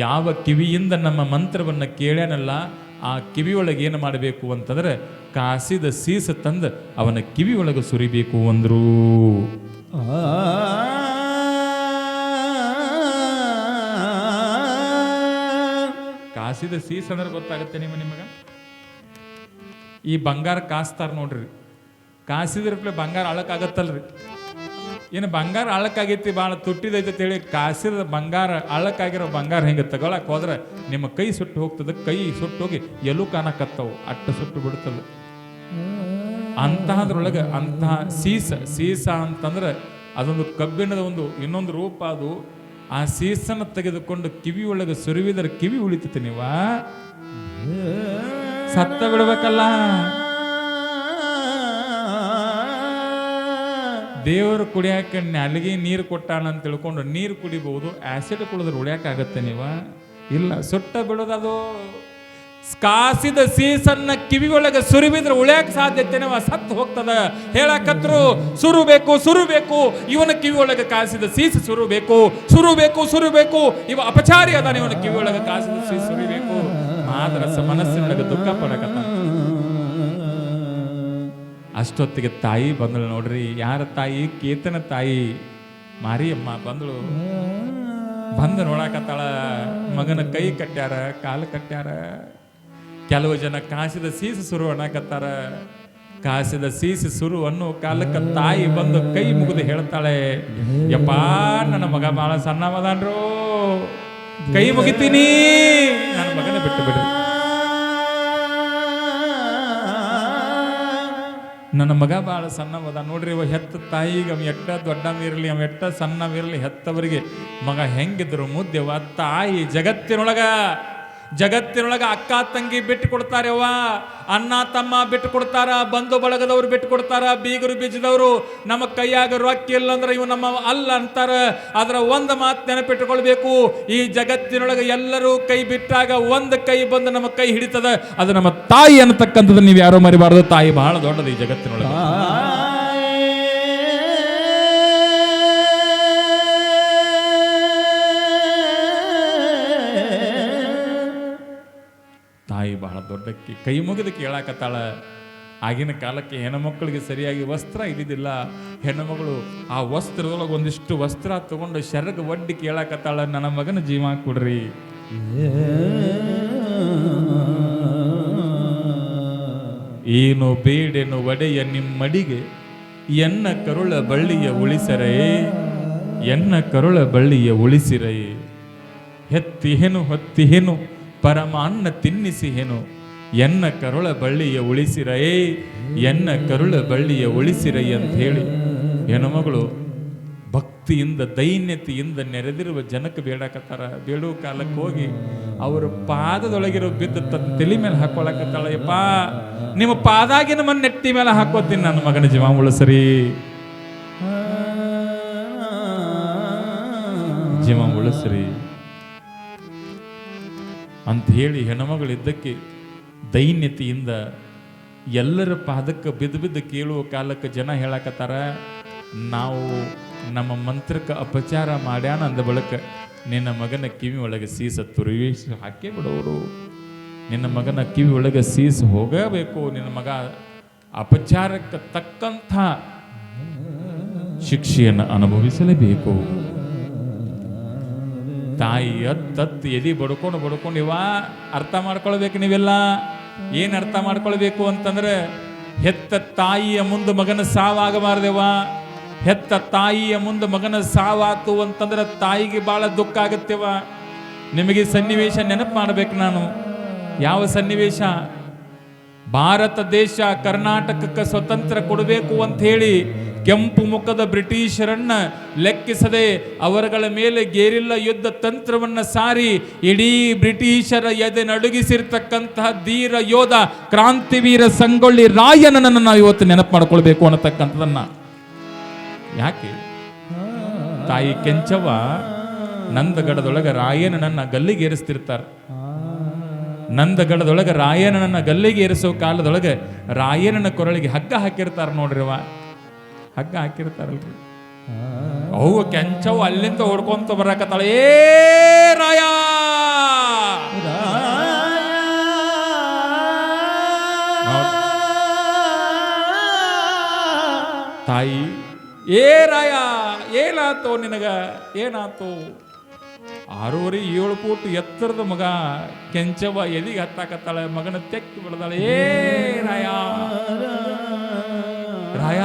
ಯಾವ ಕಿವಿಯಿಂದ ನಮ್ಮ ಮಂತ್ರವನ್ನು ಕೇಳ್ಯಾನಲ್ಲ, ಆ ಕಿವಿಯೊಳಗೆ ಏನು ಮಾಡಬೇಕು ಅಂತಂದ್ರೆ ಕಾಸಿದ ಸೀಸ ತಂದು ಅವನ ಕಿವಿಯೊಳಗೆ ಸುರಿಬೇಕು ಅಂದ್ರು. ಕಾಸಿದ ಸೀಸ ಅಂದ್ರೆ ಗೊತ್ತಾಗುತ್ತೆ ನಿಮಗೆ? ಈ ಬಂಗಾರ ಕಾಸ್ತಾರ ನೋಡ್ರಿ, ಕಾಸಿದ್ರಪ್ಲೆ ಬಂಗಾರ ಅಳಕಾಗತ್ತಲ್ರಿ. ಏನು ಬಂಗಾರ ಅಳಕಾಗೈತಿ, ಭಾಳ ತುಟ್ಟಿದೈತೆ ಹೇಳಿ ಕಾಸಿದ ಬಂಗಾರ, ಅಳಕಾಗಿರೋ ಬಂಗಾರ ಹೆಂಗೆ ತಗೊಳಕ್ ಹೋದ್ರೆ ನಿಮ್ಮ ಕೈ ಸುಟ್ಟು ಹೋಗ್ತದೆ. ಕೈ ಸುಟ್ಟು ಹೋಗಿ ಎಲ್ಲೂ ಕಾಣಕತ್ತವು, ಅಟ್ಟ ಸುಟ್ಟು ಬಿಡ್ತದೆ. ಅಂತಹದ್ರೊಳಗೆ ಅಂತಹ ಸೀಸ ಅಂತಂದ್ರೆ ಅದೊಂದು ಕಬ್ಬಿಣದ ಇನ್ನೊಂದು ರೂಪ. ಅದು ಆ ಸೀಸನ ತೆಗೆದುಕೊಂಡು ಕಿವಿಯೊಳಗೆ ಸುರುವಿದರೆ ಕಿವಿ ಉಳಿತೈತೆ. ನೀವ ಸತ್ತ ಬಿಡ್ಬೇಕಲ್ಲ. ದೇವರು ಕುಡಿಯಾಕ ನಾಲಿಗೆ ನೀರು ಕೊಟ್ಟಾನ ಅಂತ ತಿಳ್ಕೊಂಡು ನೀರು ಕುಡಿಬಹುದು, ಆಸಿಡ್ ಕುಡಿದ್ರೆ ಉಳಿಯಾಕಾಗತ್ತೆ ನೀವ? ಇಲ್ಲ, ಸುಟ್ಟ ಬಿಡೋದದು. ಕಾಸಿದ ಸೀಸನ್ನ ಕಿವಿಯೊಳಗೆ ಸುರಿಬಿದ್ರೆ ಉಳಿಯಾಕ ಸಾಧ್ಯತೆ ನೀವ? ಸತ್ತು ಹೋಗ್ತದ. ಹೇಳಕತ್ರು ಸುರುಬೇಕು, ಇವನ ಕಿವಿಯೊಳಗೆ ಕಾಸಿದ ಸೀಸ ಸುರುಬೇಕು. ಇವ ಅಪಚಾರಿ ಅದಾನ, ಇವನ ಕಿವಿಯೊಳಗೆ ಕಾಸಿದ ಸೀಸ ಸುರಿಬೇಕು. ಮಾದರಸ ಮನಸ್ಸಿನೊಳಗೆ ದುಃಖ ಪಡಕತ್ತ. ಅಷ್ಟೊತ್ತಿಗೆ ತಾಯಿ ಬಂದಳು ನೋಡ್ರಿ. ಯಾರ ತಾಯಿ? ಕೇತನ ತಾಯಿ ಮಾರಿಯಮ್ಮ ಬಂದಳು. ಬಂದು ನೋಡಾಕತ್ತಾಳ. ಮಗನ ಕೈ ಕಟ್ಟ್ಯಾರ, ಕಾಲು ಕಟ್ಟ್ಯಾರ. ಕೆಲವು ಜನ ಕಾಸಿದ ಸೀಸು ಸುರು ಅನ್ನಕತ್ತಾರ. ಕಾಸಿದ ಸೀಸು ಸುರು ಅನ್ನೋ ಕಾಲಕ್ಕೆ ತಾಯಿ ಬಂದು ಕೈ ಮುಗಿದು ಹೇಳ್ತಾಳೆ, ಯಪ್ಪಾ ನನ್ನ ಮಗ ಬಹಳ ಸಣ್ಣವದಾನ್ರು, ಕೈ ಮುಗಿತೀನಿ, ನನ್ನ ಮಗನ ಬಿಟ್ಟು ಬಿಡ್ರಿ. ನನ್ನ ಮಗ ಭಾಳ ಸಣ್ಣವದ ನೋಡ್ರಿ. ಅವ ಹೆತ್ತ ತಾಯಿಗೆ ಅವ ಎಟ್ಟ ದೊಡ್ಡವಿರಲಿ, ಅವ ಎಟ್ಟ ಸಣ್ಣವಿರಲಿ, ಹೆತ್ತವರಿಗೆ ಮಗ ಹೆಂಗಿದ್ರು ಮುದ್ದೆವ. ತಾಯಿ ಜಗತ್ತಿನೊಳಗ ಅಕ್ಕ ತಂಗಿ ಬಿಟ್ಟು ಕೊಡ್ತಾರೆ, ಅವ್ವ ಅಣ್ಣ ತಮ್ಮ ಬಿಟ್ಟು ಕೊಡ್ತಾರ, ಬಂಧು ಬಳಗದವ್ರು ಬಿಟ್ಟು ಕೊಡ್ತಾರ, ಬೀಗರು ಬೀಜದವರು. ನಮ್ಮ ಕೈಯಾಗ ರೊಕ್ಕ ಇಲ್ಲ ಅಂದ್ರೆ ಇವು ನಮ್ಮ ಅಲ್ಲ ಅಂತಾರ. ಅದರ ಒಂದು ಮಾತು ನೆನಪಿಟ್ಟುಕೊಳ್ಬೇಕು, ಈ ಜಗತ್ತಿನೊಳಗೆ ಎಲ್ಲರೂ ಕೈ ಬಿಟ್ಟಾಗ ಒಂದು ಕೈ ಬಂದು ನಮ್ಮ ಕೈ ಹಿಡಿತದ, ಅದು ನಮ್ಮ ತಾಯಿ ಅನ್ನತಕ್ಕಂಥದ್ದು ನೀವು ಯಾರೋ ಮರಿಬಾರ್ದು. ತಾಯಿ ಬಹಳ ದೊಡ್ಡದು ಈ ಜಗತ್ತಿನೊಳಗೆ. ತಾಯಿ ಬಹಳ ದೊಡ್ಡಕ್ಕೆ ಕೈ ಮುಗಿದು ಕೇಳಾಕತ್ತಾಳ. ಆಗಿನ ಕಾಲಕ್ಕೆ ಹೆಣ್ಣುಮಕ್ಕಳಿಗೆ ಸರಿಯಾಗಿ ವಸ್ತ್ರ ಇದ್ದಿದ್ದಿಲ್ಲ. ಹೆಣ್ಣುಮಗಳು ಆ ವಸ್ತ್ರದೊಳಗೆ ಒಂದಿಷ್ಟು ವಸ್ತ್ರ ತಗೊಂಡು ಶರಗ ಒಡ್ಡಿ ಕೇಳಾಕತ್ತಾಳ, ನನ್ನ ಮಗನ ಜೀವ ಕೊಡ್ರಿ. ಏನು ಬೇಡೆನು ಒಡೆಯ ನಿಮ್ಮಡಿಗೆ, ಎನ್ನ ಕರುಳ ಬಳ್ಳಿಯ ಉಳಿಸರೇ, ಎನ್ನ ಕರುಳ ಬಳ್ಳಿಯ ಉಳಿಸಿರೇ. ಹೆತ್ತಿಹೆನು ಹೊತ್ತಿಹೆನು ಪರಮಾನ್ನ ತಿನ್ನಿಸಿಹೆನು, ಎನ್ನ ಕರುಳ ಬಳ್ಳಿಯ ಉಳಿಸಿರೇ, ಎನ್ನ ಕರುಳ ಬಳ್ಳಿಯ ಉಳಿಸಿರೈ ಅಂತ ಹೇಳಿ ಹೆಣ್ಣುಮಗಳು ಭಕ್ತಿಯಿಂದ ದೈನ್ಯತೆಯಿಂದ ನೆರೆದಿರುವ ಜನಕ್ಕೆ ಬೇಡಕತ್ತಾರ. ಬೇಡುವ ಕಾಲಕ್ಕೆ ಹೋಗಿ ಅವರ ಪಾದದೊಳಗಿರೋ ಬಿದ್ದು ತನ್ನ ತಲೆ ಮೇಲೆ ಹಾಕೊಳಕತ್ತಾಳ. ಯಪ್ಪ ನಿಮ್ಮ ಪಾದಾಗಿನ ಮನ್ ನೆಟ್ಟಿ ಮೇಲೆ ಹಾಕೋತೀನಿ, ನನ್ನ ಮಗನ ಜೀವ ಉಳಿಸ್ರಿ, ಜೀವ ಉಳಿಸ್ರಿ ಅಂತ ಹೇಳಿ ಹೆಣ್ಣುಮಗಳಿದ್ದಕ್ಕೆ ದೈನ್ಯತೆಯಿಂದ ಎಲ್ಲರ ಪಾದಕ್ಕೆ ಬಿದ್ದು ಕೇಳುವ ಕಾಲಕ್ಕೆ ಜನ ಹೇಳಕತ್ತಾರ, ನಾವು ನಮ್ಮ ಮಂತ್ರಕ್ಕೆ ಅಪಚಾರ ಮಾಡ್ಯಾನ ಅಂದ ಬಳಿಕ ನಿನ್ನ ಮಗನ ಕಿವಿ ಒಳಗೆ ಸೀಸ ತುರಿಸಿ ಹಾಕೇ ಬಿಡೋರು. ನಿನ್ನ ಮಗನ ಕಿವಿ ಒಳಗೆ ಸೀಸ ಹೋಗಬೇಕು. ನಿನ್ನ ಮಗ ಅಪಚಾರಕ್ಕೆ ತಕ್ಕಂಥ ಶಿಕ್ಷೆಯನ್ನು ಅನುಭವಿಸಲೇಬೇಕು. ತಾಯಿ ಅತ್ತತ್ತು ಎದಿ ಬಡ್ಕೊಂಡು ಇವ ಅರ್ಥ ಮಾಡ್ಕೊಳ್ಬೇಕು ನೀವೆಲ್ಲ. ಏನು ಅರ್ಥ ಮಾಡ್ಕೊಳ್ಬೇಕು ಅಂತಂದ್ರೆ, ಹೆತ್ತ ತಾಯಿಯ ಮುಂದೆ ಮಗನ ಸಾವಾಗಬಾರ್ದೆವ. ಹೆತ್ತ ತಾಯಿಯ ಮುಂದೆ ಮಗನ ಸಾವಾತು ಅಂತಂದ್ರೆ ತಾಯಿಗೆ ಬಹಳ ದುಃಖ ಆಗುತ್ತೇವ. ನಿಮಗೆ ಸನ್ನಿವೇಶ ನೆನಪು ಮಾಡಬೇಕು ನಾನು. ಯಾವ ಸನ್ನಿವೇಶ? ಭಾರತ ದೇಶ ಕರ್ನಾಟಕಕ್ಕೆ ಸ್ವತಂತ್ರ ಕೊಡಬೇಕು ಅಂತ ಹೇಳಿ ಕೆಂಪು ಮುಖದ ಬ್ರಿಟಿಷರನ್ನ ಲೆಕ್ಕಿಸದೆ ಅವರುಗಳ ಮೇಲೆ ಗೆರಿಲ್ಲ ಯುದ್ಧ ತಂತ್ರವನ್ನ ಸಾರಿ ಇಡೀ ಬ್ರಿಟಿಷರ ಎದೆ ನಡುಗಿಸಿರ್ತಕ್ಕಂತಹ ಧೀರ ಯೋಧ ಕ್ರಾಂತಿವೀರ ಸಂಗೊಳ್ಳಿ ರಾಯಣ್ಣನನ್ನು ನಾವು ಇವತ್ತು ನೆನಪು ಮಾಡ್ಕೊಳ್ಬೇಕು ಅನ್ನತಕ್ಕಂಥದನ್ನ. ಯಾಕೆ? ತಾಯಿ ಕೆಂಚವ್ವ ನಂದಗಡದೊಳಗೆ ರಾಯಣ್ಣನನ್ನ ಗಲ್ಲಿಗೆ ಏರಿಸ್ತಿರ್ತಾರೆ. ನಂದಗಡದೊಳಗೆ ರಾಯಣ್ಣನನ್ನ ಗಲ್ಲಿಗೆ ಏರಿಸೋ ಕಾಲದೊಳಗೆ ರಾಯಣ್ಣನ ಕೊರಳಿಗೆ ಹಗ್ಗ ಹಾಕಿರ್ತಾರ ನೋಡ್ರಿವ. ಹಗ್ಗ ಹಾಕಿರ್ತಾರಲ್ರಿ. ಅವು ಕೆಂಚವು ಅಲ್ಲಿಂದ ಹೊಡ್ಕೊಂತ ಬರಕತ್ತಾಳ. ಏ ರಾಯ, ತಾಯಿ ಏ ರಾಯ, ಏನಾತೋ ನಿನಗ, ಏನಾತೋ? 6 7 ಫೂಟ್ ಎತ್ತರದ ಮಗ ಕೆಂಚವ ಎದಿಗೆ ಹತ್ತಾಕತ್ತಾಳೆ. ಮಗನ ತೆಕ್ಕಿ ಬಿಡದಾಳೆ. ಏ ರಾಯ, ರಾಯ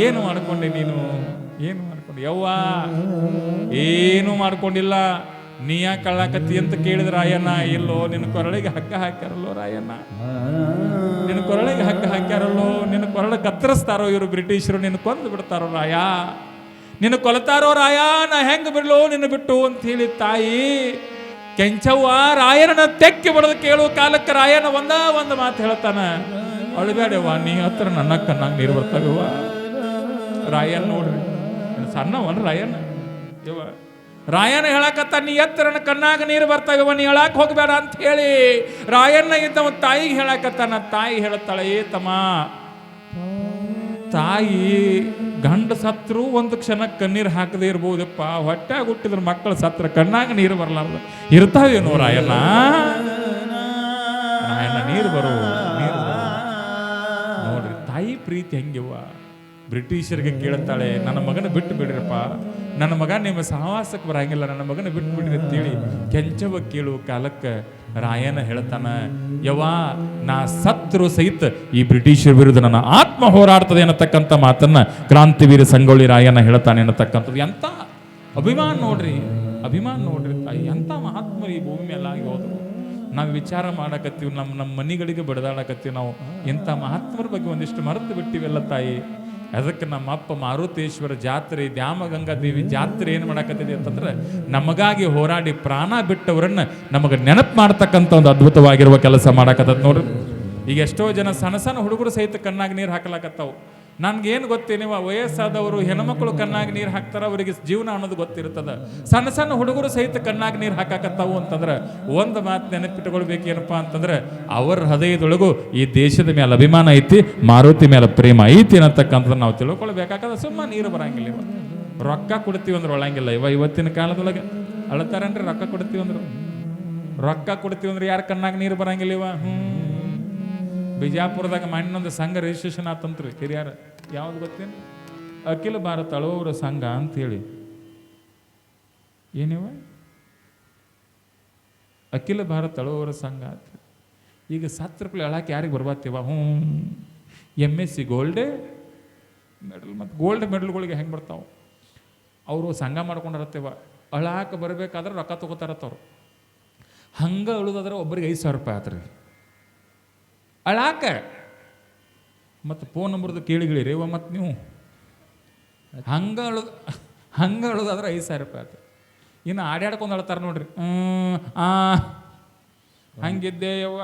ಏನು ಮಾಡ್ಕೊಂಡೆ ನೀನು? ಏನು ಮಾಡ್ಕೊಂಡೆ? ಯವ್ವ ಏನು ಮಾಡ್ಕೊಂಡಿಲ್ಲ. ನೀ ಯಾಕೆ ಕಳ್ಳಾಕತ್ತಿ ಅಂತ ಕೇಳಿದ ರಾಯಣ್ಣ. ಇಲ್ಲೋ, ನಿನ್ನ ಕೊರಳಿಗೆ ಹಗ್ಗ ಹಾಕ್ಯಾರಲ್ಲೋ ರಾಯಣ್ಣ, ನಿನ್ನ ಕೊರಳಿಗೆ ಹಗ್ಗ ಹಾಕ್ಯಾರಲ್ಲೋ, ನಿನ್ನ ಕೊರಳ ಕತ್ತರಿಸ್ತಾರೋ ಇವರು ಬ್ರಿಟಿಷರು, ನಿನ್ನ ಕೊಂದು ಬಿಡ್ತಾರೋ ರಾಯ, ನಿನ್ನ ಕೊಲತಾರೋ ರಾಯ, ನಾ ಹೆಂಗ ಬಿಡ್ಲೋ ನಿನ್ನ ಬಿಟ್ಟು ಅಂತ ಹೇಳಿ ತಾಯಿ ಕೆಂಚವ್ವ ರಾಯನ ತೆಕ್ಕಿ ಬಡದು ಕೇಳುವ ಕಾಲಕ್ಕೆ ರಾಯನ ಒಂದು ಮಾತು ಹೇಳ್ತಾನ. ಅಳಬೇಡವ್ವ, ನೀ ಹತ್ರ ನನ್ನ ಕಣ್ಣಾಗ ನೀರು ಬರ್ತಾವವ್ವ. ರಾಯನ್ ನೋಡ್ರಿ, ಸಣ್ಣವನ್ ರಾಯನ್ ಇವ. ರಾಯನ ಹೇಳಕತ್ತ, ನೀ ಎತ್ತರನ ಕಣ್ಣಾಗ ನೀರು ಬರ್ತಾವವ, ನೀ ಹೇಳಕ್ ಹೋಗ್ಬೇಡ ಅಂತ ಹೇಳಿ ರಾಯಣ್ಣ ಇದ್ದವ ತಾಯಿಗೆ ಹೇಳಕತ್ತಾನ. ತಾಯಿ ಹೇಳ್ತಾಳೆ, ಏ ತಮ್ಮ, ತಾಯಿ ಗಂಡ ಸತ್ರು ಒಂದು ಕ್ಷಣ ಕಣ್ಣೀರು ಹಾಕದೇ ಇರ್ಬೋದಪ್ಪ. ಹೊಟ್ಟಾಗ ಹುಟ್ಟಿದ್ರ ಮಕ್ಕಳು ಸತ್ರ ಕಣ್ಣಾಗ ನೀರು ಬರಲಾರ್ದು ಇರ್ತಾವೇನೋ ರಾಯಣ್ಣ? ರಾಯಣ್ಣ ನೀರು ಬರೋ ನೋಡ್ರಿ ತಾಯಿ ಪ್ರೀತಿ ಹೆಂಗಿವ. ಬ್ರಿಟಿಷರಿಗೆ ಕೇಳ್ತಾಳೆ, ನನ್ನ ಮಗನ ಬಿಟ್ಟು ಬಿಡ್ರಪ್ಪ, ನನ್ನ ಮಗ ನಿಮ್ಮ ಸಹವಾಸಕ್ಕೆ ಬರಂಗಿಲ್ಲ, ನನ್ನ ಮಗನ ಬಿಟ್ಟು ಬಿಡ್ರಿ ಅಂತೇಳಿ ಕೆಂಚವ ಕೇಳುವ ಕಾಲಕ್ಕೆ ರಾಯನ ಹೇಳ್ತಾನ, ಯವ್ವ ನಾ ಸತ್ರು ಸಹಿತ ಈ ಬ್ರಿಟಿಷರ ವಿರುದ್ಧ ನನ್ನ ಆತ್ಮ ಹೋರಾಡ್ತದೆ ಅನ್ನತಕ್ಕಂಥ ಮಾತನ್ನ ಕ್ರಾಂತಿವೀರ ಸಂಗೊಳ್ಳಿ ರಾಯನ ಹೇಳ್ತಾನೆ ಅನ್ನತಕ್ಕಂಥದ್ದು. ಎಂತ ಅಭಿಮಾನ ನೋಡ್ರಿ, ಅಭಿಮಾನ ನೋಡ್ರಿ ತಾಯಿ, ಎಂತ ಮಹಾತ್ಮರು ಈ ಭೂಮಿ ಮೇಲೆ ಆಗಿ ಹೋದ್ರು. ನಾವು ವಿಚಾರ ಮಾಡಕತ್ತೀವಿ, ನಮ್ಮ ಮನೆಗಳಿಗೆ ಬಡದಾಡಕತ್ತೀವಿ. ನಾವು ಇಂಥ ಮಹಾತ್ಮರ ಬಗ್ಗೆ ಒಂದಿಷ್ಟು ಮರೆತು ಬಿಟ್ಟಿವೆಲ್ಲ ತಾಯಿ. ಅದಕ್ಕೆ ನಮ್ಮ ಅಪ್ಪ ಮಾರುತೇಶ್ವರ ಜಾತ್ರೆ, ದ್ಯಾಮಗಂಗಾದೇವಿ ಜಾತ್ರೆ ಏನು ಮಾಡಕತ್ತಿದೆ ಅಂತಂದ್ರೆ, ನಮಗಾಗಿ ಹೋರಾಡಿ ಪ್ರಾಣ ಬಿಟ್ಟವರನ್ನ ನಮಗೆ ನೆನಪು ಮಾಡ್ತಕ್ಕಂಥ ಒಂದು ಅದ್ಭುತವಾಗಿರುವ ಕೆಲಸ ಮಾಡಕತ್ತದ ನೋಡ್ರಿ. ಈಗ ಎಷ್ಟೋ ಜನ ಸಣ್ಣ ಸಣ್ಣ ಹುಡುಗರು ಸಹಿತ ಕಣ್ಣಾಗ ನೀರು ಹಾಕಲಾಕತ್ತಾವು. ನನ್ಗೇನು ಗೊತ್ತೇನಿವ, ವಯಸ್ಸಾದವರು ಹೆಣ್ಮಕ್ಳು ಕಣ್ಣಾಗ ನೀರು ಹಾಕ್ತಾರ, ಅವರಿಗೆ ಜೀವನ ಅನ್ನೋದು ಗೊತ್ತಿರ್ತದ. ಸಣ್ಣ ಸಣ್ಣ ಹುಡುಗರು ಸಹಿತ ಕಣ್ಣಾಗ ನೀರು ಹಾಕಾಕತ್ತಾವು ಅಂತಂದ್ರೆ ಒಂದು ಮಾತು ನೆನಪಿಟ್ಕೊಳ್ಬೇಕೇನಪ್ಪಾ ಅಂತಂದ್ರೆ, ಅವರ ಹೃದಯದೊಳಗೂ ಈ ದೇಶದ ಮೇಲೆ ಅಭಿಮಾನ ಐತಿ, ಮಾರುತಿ ಮೇಲೆ ಪ್ರೇಮ ಐತಿ ಅನ್ನತಕ್ಕಂಥದ್ದು ನಾವು ತಿಳ್ಕೊಳ್ಬೇಕಾಗದ. ಸುಮ್ಮನೆ ನೀರು ಬರಂಗಿಲ್ಲ. ಇವ ರೊಕ್ಕ ಕೊಡ್ತೀವಿ ಅಂದ್ರೆ ಒಳಂಗಿಲ್ಲ. ಇವತ್ತಿನ ಕಾಲದೊಳಗೆ ಅಳತಾರನ್ರಿ, ರೊಕ್ಕ ಕೊಡ್ತೀವಿ ಅಂದ್ರೆ ಯಾರ ಕಣ್ಣಾಗ ನೀರು ಬರಂಗಿಲ್ಲ. ಇವ ಬಿಜಾಪುರದಾಗ ಮಣ್ಣೊಂದು ಸಂಘ ರಿಜಿಸ್ಟ್ರೇಷನ್ ಆತಂತ್ರಿ ಹಿರಿಯರ. ಯಾವ್ದು ಗೊತ್ತೇನು? ಅಖಿಲ ಭಾರತ ಅಳುವವರ ಸಂಘ ಅಂತೇಳಿ. ಏನಿವ? ಅಖಿಲ ಭಾರತ ಅಳುವವರ ಸಂಘ ಅಂತ. ಈಗ ಸತ್ರಗಳು ಅಳಾಕೆ ಯಾರಿಗೆ ಬರ್ಬಾತೀವ? MSc ಗೋಲ್ಡೇ ಮೆಡಲ್ ಮತ್ತು ಗೋಲ್ಡ್ ಮೆಡಲ್ಗಳಿಗೆ ಹೆಂಗೆ ಬರ್ತಾವೆ? ಅವರು ಸಂಘ ಮಾಡ್ಕೊಂಡಿರತ್ತೇವ. ಅಳಾಕ ಬರಬೇಕಾದ್ರೆ ರೊಕ್ಕ ತೊಗೋತಾರತ್ತವ್ರು. ಹಂಗೆ ಅಳುದಾದ್ರೆ ಒಬ್ಬರಿಗೆ 5,000 ರೂಪಾಯಿ ಆತ್ರಿ ಅಳಾಕ. ಮತ್ತು ಫೋನ್ ನಂಬರ್ದು ಕೇಳಿಗಳಿರಿವ. ಮತ್ತು ನೀವು ಹಂಗೆ ಅಳುದಾದ್ರೆ 5,000 ರೂಪಾಯಿ ಆಯ್ತು. ಇನ್ನು ಆಡ್ಯಾಡ್ಕೊಂಡು ಅಳ್ತಾರೆ ನೋಡ್ರಿ. ಹಂಗಿದ್ದೆ ಯವ್ವ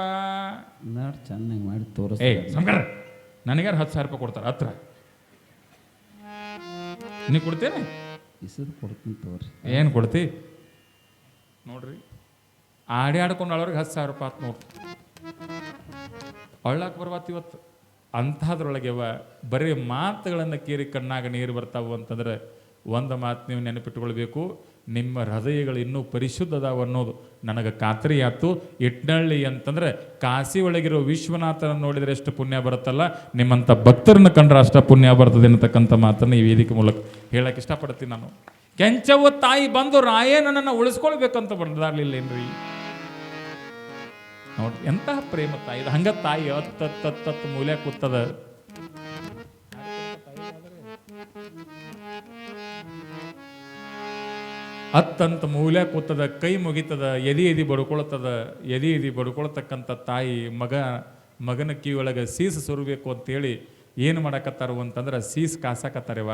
ನೋಡಿ ಚೆನ್ನಾಗಿ ಮಾಡಿ ತೋರಿಸ್. ನನಗ್ಯಾರು 10,000 ರೂಪಾಯಿ ಕೊಡ್ತಾರೆ ಹತ್ರ. ನೀ ಕೊಡ್ತೇನೆ? ಇಸರು ಕೊಡ್ತೀನಿ ತೋರಿ. ಏನು ಕೊಡ್ತಿ ನೋಡ್ರಿ. ಆಡ್ಯಾಡ್ಕೊಂಡು ಅಳೋರಿಗೆ 10,000 ರೂಪಾಯಿ ಆತು ನೋಡ್ರಿ. ಅಳ್ಳಾಕ ಬರ್ಬಾತ್ ಇವತ್ತು. ಅಂಥದ್ರೊಳಗೆ ಬರೀ ಮಾತುಗಳನ್ನು ಕೇರಿ ಕಣ್ಣಾಗ ನೀರು ಬರ್ತಾವು ಅಂತಂದ್ರೆ ಒಂದು ಮಾತು ನೀವು ನೆನಪಿಟ್ಕೊಳ್ಬೇಕು. ನಿಮ್ಮ ಹೃದಯಗಳು ಇನ್ನೂ ಪರಿಶುದ್ಧದಾವ ಅನ್ನೋದು ನನಗೆ ಖಾತ್ರಿ ಆಯ್ತು. ಇಟ್ನಳ್ಳಿ ಅಂತಂದ್ರೆ ಕಾಶಿ ಒಳಗಿರೋ ವಿಶ್ವನಾಥನ ನೋಡಿದರೆ ಎಷ್ಟು ಪುಣ್ಯ ಬರುತ್ತಲ್ಲ, ನಿಮ್ಮಂಥ ಭಕ್ತರನ್ನ ಕಂಡ್ರೆ ಅಷ್ಟ ಪುಣ್ಯ ಬರ್ತದೆ ಅನ್ನತಕ್ಕಂಥ ಮಾತನ್ನು ಈ ವೇದಿಕೆ ಮೂಲಕ ಹೇಳಕ್ಕೆ ಇಷ್ಟಪಡ್ತೀನಿ ನಾನು. ಕೆಂಚವ್ವ ತಾಯಿ ಬಂದು ರಾಯಣ್ಣನನ್ನು ಉಳಿಸ್ಕೊಳ್ಬೇಕಂತ ಬಂದಾರ್ಲಿಲ್ಲೇನ್ರಿ ನೋಡ್ರಿ, ಎಂತಹ ಪ್ರೇಮ ತಾಯಿ ಇದು. ಹಂಗ ತಾಯಿ ಹತ್ತು ಮೂಲೆ ಕೂತದ. ಹತ್ತಂತ ಮೂಲೆ ಕೂತದ, ಕೈ ಮುಗಿತದ, ಎದಿ ಬಡ್ಕೊಳ್ತದ. ಎದಿ ಬಡ್ಕೊಳ್ತಕ್ಕಂಥ ತಾಯಿ ಮಗನ ಕಿವಿಯೊಳಗೆ ಸೀಸು ಸುರಬೇಕು ಅಂತೇಳಿ ಏನು ಮಾಡಕತ್ತಾರು ಅಂತಂದ್ರೆ ಸೀಸ್ ಕಾಸಾಕತ್ತಾರವ.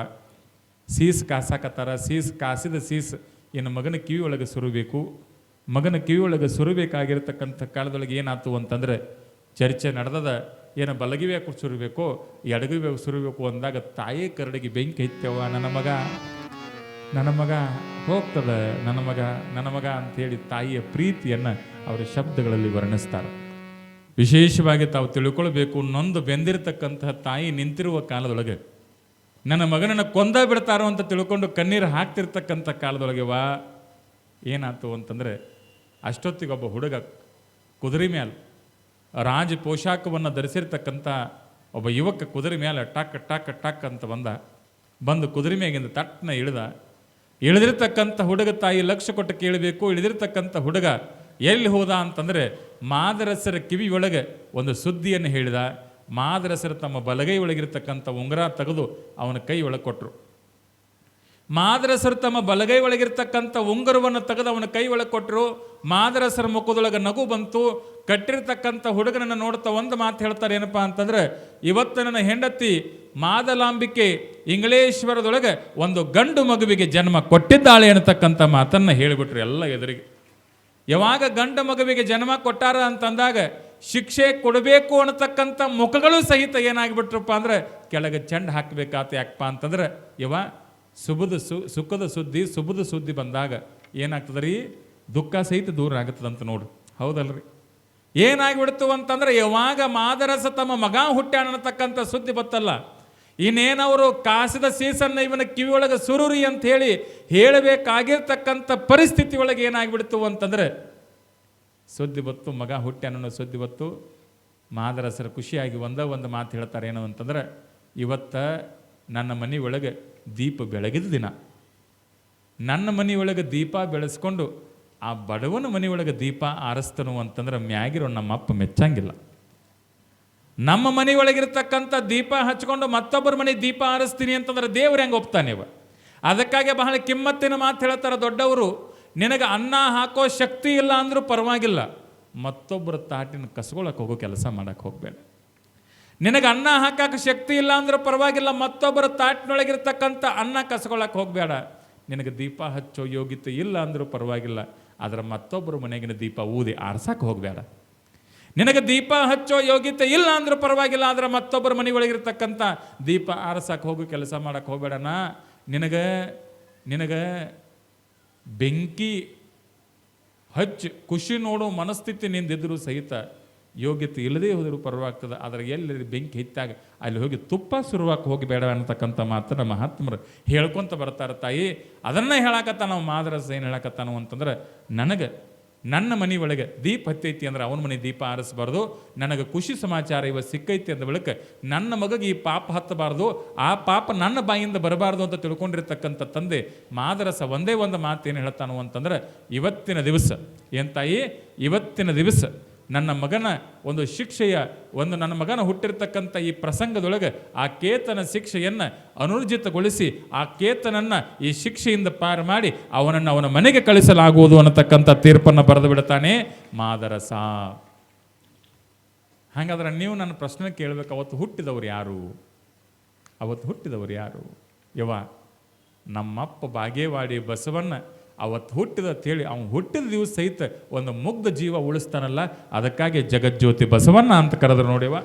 ಸೀಸ್ ಕಾಸಾಕತ್ತಾರ. ಸೀಸ್ ಕಾಸಿದ ಸೀಸ್ ಇನ್ನು ಮಗನ ಕಿವಿಯೊಳಗೆ ಸುರಬೇಕು. ಮಗನ ಕಿವಿಯೊಳಗೆ ಸುರಬೇಕಾಗಿರ್ತಕ್ಕಂಥ ಕಾಲದೊಳಗೆ ಏನಾಯ್ತು ಅಂತಂದ್ರೆ ಚರ್ಚೆ ನಡೆದದ. ಏನು ಬಲಗಿವೆ ಸುರಬೇಕು ಎಡಗಿವೆ ಸುರಬೇಕು ಅಂದಾಗ ತಾಯಿ ಕರಡಿಗೆ ಬೆಂಕಿ ಐತ್ಯವ. ನನ್ನ ಮಗ ಹೋಗ್ತದ, ನನ್ನ ಮಗ ಅಂಥೇಳಿ ತಾಯಿಯ ಪ್ರೀತಿಯನ್ನು ಅವರ ಶಬ್ದಗಳಲ್ಲಿ ವರ್ಣಿಸ್ತಾರೆ. ವಿಶೇಷವಾಗಿ ತಾವು ತಿಳ್ಕೊಳ್ಬೇಕು, ನೊಂದು ಬೆಂದಿರತಕ್ಕಂತಹ ತಾಯಿ ನಿಂತಿರುವ ಕಾಲದೊಳಗೆ ನನ್ನ ಮಗನನ್ನು ಕೊಂದ ಬಿಡ್ತಾರೋ ಅಂತ ತಿಳ್ಕೊಂಡು ಕಣ್ಣೀರು ಹಾಕ್ತಿರ್ತಕ್ಕಂಥ ಕಾಲದೊಳಗೆ ಏನಾಯ್ತು ಅಂತಂದರೆ ಅಷ್ಟೊತ್ತಿಗೊಬ್ಬ ಹುಡುಗ ಕುದುರೆ ಮೇಲೆ ರಾಜ ಪೋಷಾಕವನ್ನು ಧರಿಸಿರ್ತಕ್ಕಂಥ ಒಬ್ಬ ಯುವಕ ಕುದುರೆ ಮೇಲೆ ಟಕ್ ಟಕ್ ಟಕ್ ಅಂತ ಬಂದು ಕುದುರೆ ಮ್ಯಾಗಿಂದ ತಟ್ಟನ ಇಳಿದಿರ್ತಕ್ಕಂಥ ಹುಡುಗ ತಾಯಿ ಲಕ್ಷ್ಯ ಕೊಟ್ಟು ಕೇಳಬೇಕು. ಇಳಿದಿರ್ತಕ್ಕಂಥ ಹುಡುಗ ಎಲ್ಲಿ ಹೋದ ಅಂತಂದರೆ ಮಾದರಸರ ಕಿವಿಯೊಳಗೆ ಒಂದು ಸುದ್ದಿಯನ್ನು ಹೇಳಿದ. ಮಾದರಸರು ತಮ್ಮ ಬಲಗೈ ಒಳಗಿರ್ತಕ್ಕಂಥ ಉಂಗುರ ತೆಗೆದು ಅವನ ಕೈ ಒಳಗೆ ಕೊಟ್ಟರು. ಮಾದರಸರು ತಮ್ಮ ಬಲಗೈ ಒಳಗಿರ್ತಕ್ಕಂಥ ಉಂಗುರವನ್ನು ತೆಗೆದು ಅವನ ಕೈ ಒಳಗೆ ಕೊಟ್ಟರು. ಮಾದರಸರ ಮುಖದೊಳಗೆ ನಗು ಬಂತು. ಕಟ್ಟಿರ್ತಕ್ಕಂಥ ಹುಡುಗನನ್ನು ನೋಡ್ತಾ ಒಂದು ಮಾತು ಹೇಳ್ತಾರೆ, ಏನಪ್ಪಾ ಅಂತಂದ್ರೆ, ಇವತ್ತು ನನ್ನ ಹೆಂಡತಿ ಮಾದಲಾಂಬಿಕೆ ಇಂಗ್ಲೇಶ್ವರದೊಳಗೆ ಒಂದು ಗಂಡು ಮಗುವಿಗೆ ಜನ್ಮ ಕೊಟ್ಟಿದ್ದಾಳೆ ಅನ್ನತಕ್ಕಂಥ ಮಾತನ್ನು ಹೇಳಿಬಿಟ್ರು ಎಲ್ಲ ಎದುರಿಗೆ. ಯಾವಾಗ ಗಂಡು ಮಗುವಿಗೆ ಜನ್ಮ ಕೊಟ್ಟಾರ ಅಂತಂದಾಗ ಶಿಕ್ಷೆ ಕೊಡಬೇಕು ಅನ್ನತಕ್ಕಂಥ ಮುಖಗಳು ಸಹಿತ ಏನಾಗಿಬಿಟ್ರಪ್ಪ ಅಂದ್ರೆ ಕೆಳಗೆ ಚೆಂಡು ಹಾಕಬೇಕಾತ. ಯಾಕಪ್ಪ ಅಂತಂದ್ರೆ ಸುಖದ ಸುದ್ದಿ ಶುಭದ ಸುದ್ದಿ ಬಂದಾಗ ಏನಾಗ್ತದ ರೀ, ದುಃಖ ಸಹಿತ ದೂರ ಆಗತ್ತದಂತ ನೋಡ್ರಿ. ಹೌದಲ್ರಿ? ಏನಾಗಿಬಿಡ್ತು ಅಂತಂದ್ರೆ ಯಾವಾಗ ಮಾದರಸ ತಮ್ಮ ಮಗ ಹುಟ್ಟ್ಯಾಣ ಅನ್ನತಕ್ಕಂಥ ಸುದ್ದಿ ಬತ್ತಲ್ಲ, ಇನ್ನೇನವರು ಕಾಸಿದ ಸೀಸನ್ನ ಇವನ ಕಿವಿಯೊಳಗೆ ಸುರುರಿ ಅಂತ ಹೇಳಬೇಕಾಗಿರ್ತಕ್ಕಂಥ ಪರಿಸ್ಥಿತಿ ಒಳಗೆ ಏನಾಗಿಬಿಡ್ತು ಅಂತಂದ್ರೆ ಸುದ್ದಿ ಬತ್ತು, ಮಗ ಹುಟ್ಟ್ಯಾನ ಸುದ್ದಿ ಬತ್ತು. ಮಾದರಸರ ಖುಷಿಯಾಗಿ ಒಂದು ಮಾತು ಹೇಳ್ತಾರೆ, ಏನು ಅಂತಂದ್ರೆ, ಇವತ್ತ ನನ್ನ ಮನೆಯೊಳಗೆ ದೀಪ ಬೆಳಗಿದ ದಿನ. ನನ್ನ ಮನೆಯೊಳಗೆ ದೀಪ ಬೆಳೆಸ್ಕೊಂಡು ಆ ಬಡವನ ಮನೆಯೊಳಗೆ ದೀಪ ಆರಿಸ್ತನು ಅಂತಂದ್ರೆ ಮ್ಯಾಗಿರೋ ನಮ್ಮಪ್ಪ ಮೆಚ್ಚಂಗಿಲ್ಲ. ನಮ್ಮ ಮನೆಯೊಳಗಿರ್ತಕ್ಕಂಥ ದೀಪ ಹಚ್ಕೊಂಡು ಮತ್ತೊಬ್ಬರ ಮನೆ ದೀಪ ಆರಿಸ್ತೀನಿ ಅಂತಂದ್ರೆ ದೇವ್ರು ಹೆಂಗೆ ಒಪ್ತಾನೆ ಇವ. ಅದಕ್ಕಾಗಿ ಬಹಳ ಕಿಮ್ಮತ್ತಿನ ಮಾತು ಹೇಳ್ತಾರೆ ದೊಡ್ಡವರು, ನಿನಗೆ ಅನ್ನ ಹಾಕೋ ಶಕ್ತಿ ಇಲ್ಲ ಅಂದರೂ ಪರವಾಗಿಲ್ಲ, ಮತ್ತೊಬ್ಬರ ತಾಟಿನ ಕಸ್ಕೊಳಕ್ಕೆ ಹೋಗೋ ಕೆಲಸ ಮಾಡಕ್ಕೆ ಹೋಗಬೇಡ. ನಿನಗೆ ಅನ್ನ ಹಾಕಕ್ಕೆ ಶಕ್ತಿ ಇಲ್ಲ ಅಂದ್ರೆ ಪರವಾಗಿಲ್ಲ, ಮತ್ತೊಬ್ಬರ ತಾಟಿನೊಳಗಿರ್ತಕ್ಕಂಥ ಅನ್ನ ಕಸ್ಕೊಳಕ್ಕೆ ಹೋಗಬೇಡ. ನಿನಗೆ ದೀಪ ಹಚ್ಚೋ ಯೋಗ್ಯತೆ ಇಲ್ಲ ಅಂದರೂ ಪರವಾಗಿಲ್ಲ, ಆದರೆ ಮತ್ತೊಬ್ಬರ ಮನೆಗಿನ ದೀಪ ಊದಿ ಆರ್ಸಕ್ಕೆ ಹೋಗಬೇಡ. ನಿನಗೆ ದೀಪ ಹಚ್ಚೋ ಯೋಗ್ಯತೆ ಇಲ್ಲ ಅಂದರೂ ಪರವಾಗಿಲ್ಲ, ಆದರೆ ಮತ್ತೊಬ್ಬರ ಮನೆಯೊಳಗಿರ್ತಕ್ಕಂಥ ದೀಪ ಆರ್ಸಕ್ಕೆ ಹೋಗೋ ಕೆಲಸ ಮಾಡಕ್ಕೆ ಹೋಗಬೇಡನ. ನಿನಗೆ ಬೆಂಕಿ ಹಚ್ಚಿ ಖುಷಿ ನೋಡೋ ಮನಸ್ಥಿತಿ ನಿಂದಿದ್ದರೂ ಸಹಿತ ಯೋಗ್ಯತೆ ಇಲ್ಲದೇ ಹೋದರೂ ಪರವಾಗ್ತದೆ. ಆದರೆ ಎಲ್ಲಿ ಬೆಂಕಿ ಹೆಚ್ಚಾಗ ಅಲ್ಲಿ ಹೋಗಿ ತುಪ್ಪ ಸುರುವಾಕ್ಕೆ ಹೋಗಬೇಡ ಅನ್ನತಕ್ಕಂಥ ಮಾತನ್ನು ಮಹಾತ್ಮರು ಹೇಳ್ಕೊತ ಬರ್ತಾರೆ ತಾಯಿ. ಅದನ್ನೇ ಹೇಳಕತ್ತ ನಾವು ಮಾದರಸ ಏನು ಹೇಳಕತ್ತಾನು ಅಂತಂದ್ರೆ, ನನ್ನ ಮನೆ ಒಳಗೆ ದೀಪ ಹತ್ತೈತಿ ಅಂದ್ರೆ ಅವನ ಮನೆ ದೀಪ ಆರಿಸಬಾರ್ದು. ನನಗೆ ಖುಷಿ ಸಮಾಚಾರ ಇವತ್ತು ಸಿಕ್ಕೈತಿ ಅಂದ ಬಳಿಕ ನನ್ನ ಮಗಗೆ ಈ ಪಾಪ ಹತ್ತಬಾರ್ದು, ಆ ಪಾಪ ನನ್ನ ಬಾಯಿಂದ ಬರಬಾರ್ದು ಅಂತ ತಿಳ್ಕೊಂಡಿರ್ತಕ್ಕಂಥ ತಂದೆ ಮಾದರಸ ಒಂದೇ ಒಂದು ಮಾತು ಏನು ಹೇಳ್ತಾನು ಅಂತಂದ್ರೆ, ಇವತ್ತಿನ ದಿವಸ ಏನು ತಾಯಿ, ಇವತ್ತಿನ ದಿವಸ ನನ್ನ ಮಗನ ಒಂದು ಶಿಕ್ಷೆಯ ನನ್ನ ಮಗನ ಹುಟ್ಟಿರ್ತಕ್ಕಂಥ ಈ ಪ್ರಸಂಗದೊಳಗೆ ಆ ಕೇತನ ಶಿಕ್ಷೆಯನ್ನು ಅನುರ್ಜಿತಗೊಳಿಸಿ ಆ ಕೇತನನ್ನು ಈ ಶಿಕ್ಷೆಯಿಂದ ಪಾರು ಮಾಡಿ ಅವನನ್ನು ಅವನ ಮನೆಗೆ ಕಳಿಸಲಾಗುವುದು ಅನ್ನತಕ್ಕಂಥ ತೀರ್ಪನ್ನು ಬರೆದು ಬಿಡ್ತಾನೆ ಮಾದರಸ. ಹಾಗಾದ್ರೆ ನೀವು ನನ್ನ ಪ್ರಶ್ನೆ ಕೇಳಬೇಕು, ಅವತ್ತು ಹುಟ್ಟಿದವರು ಯಾರು? ನಮ್ಮಪ್ಪ ಬಾಗೇವಾಡಿ ಬಸವಣ್ಣ ಅವತ್ತು ಹುಟ್ಟಿದ ಅಂತೇಳಿ ಅವನು ಹುಟ್ಟಿದ ದಿವಸ ಸಹಿತ ಒಂದು ಮುಗ್ಧ ಜೀವ ಉಳಿಸ್ತಾನಲ್ಲ, ಅದಕ್ಕಾಗಿ ಜಗಜ್ಯೋತಿ ಬಸವಣ್ಣ ಅಂತ ಕರೆದ್ರು ನೋಡಿವ.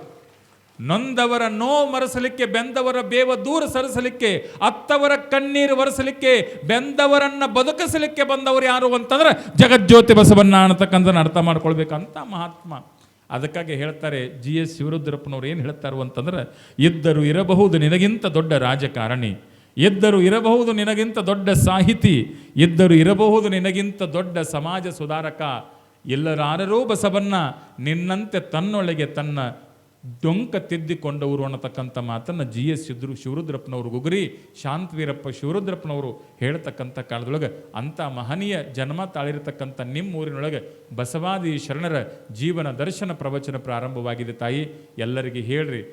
ನೊಂದವರ ನೋವು ಮರೆಸಲಿಕ್ಕೆ, ಬೆಂದವರ ಬೇವ ದೂರ ಸರಿಸಲಿಕ್ಕೆ, ಅತ್ತವರ ಕಣ್ಣೀರು ಒರೆಸಲಿಕ್ಕೆ, ಬೆಂದವರನ್ನ ಬದುಕಿಸಲಿಕ್ಕೆ ಬಂದವರು ಯಾರು ಅಂತಂದ್ರೆ ಜಗಜ್ಯೋತಿ ಬಸವಣ್ಣ ಅನ್ನತಕ್ಕಂಥ ಅರ್ಥ ಮಾಡ್ಕೊಳ್ಬೇಕಂತ ಮಹಾತ್ಮ. ಅದಕ್ಕಾಗಿ ಹೇಳ್ತಾರೆ GS ಶಿವರುದ್ರಪ್ಪನವ್ರು ಏನು ಹೇಳ್ತಾರೆ ಅಂತಂದ್ರೆ, ಇದ್ದರು ಇರಬಹುದು ನಿನಗಿಂತ ದೊಡ್ಡ ರಾಜಕಾರಣಿ, ಎದ್ದರು ಇರಬಹುದು ನಿನಗಿಂತ ದೊಡ್ಡ ಸಾಹಿತಿ, ಎದ್ದರು ಇರಬಹುದು ನಿನಗಿಂತ ದೊಡ್ಡ ಸಮಾಜ ಸುಧಾರಕ, ಎಲ್ಲರಾರರೂ ಬಸವನ್ನ ನಿನ್ನಂತೆ ತನ್ನೊಳಗೆ ತನ್ನ ಡೊಂಕ ತಿದ್ದಿಕೊಂಡವರು ಅನ್ನತಕ್ಕಂಥ ಮಾತನ್ನು GS ಶಿವರುದ್ರಪ್ಪನವರು ಗುಗರಿ ಶಾಂತವೀರಪ್ಪ ಶಿವರುದ್ರಪ್ಪನವರು ಹೇಳ್ತಕ್ಕಂಥ ಕಾಲದೊಳಗೆ ಅಂಥ ಮಹನೀಯ ಜನ್ಮ ತಾಳಿರತಕ್ಕಂಥ ನಿಮ್ಮ ಊರಿನೊಳಗೆ ಬಸವಾದಿ ಶರಣರ ಜೀವನ ದರ್ಶನ ಪ್ರವಚನ ಪ್ರಾರಂಭವಾಗಿದೆ. ತಾಯಿ ಎಲ್ಲರಿಗೆ ಹೇಳ್ರಿ,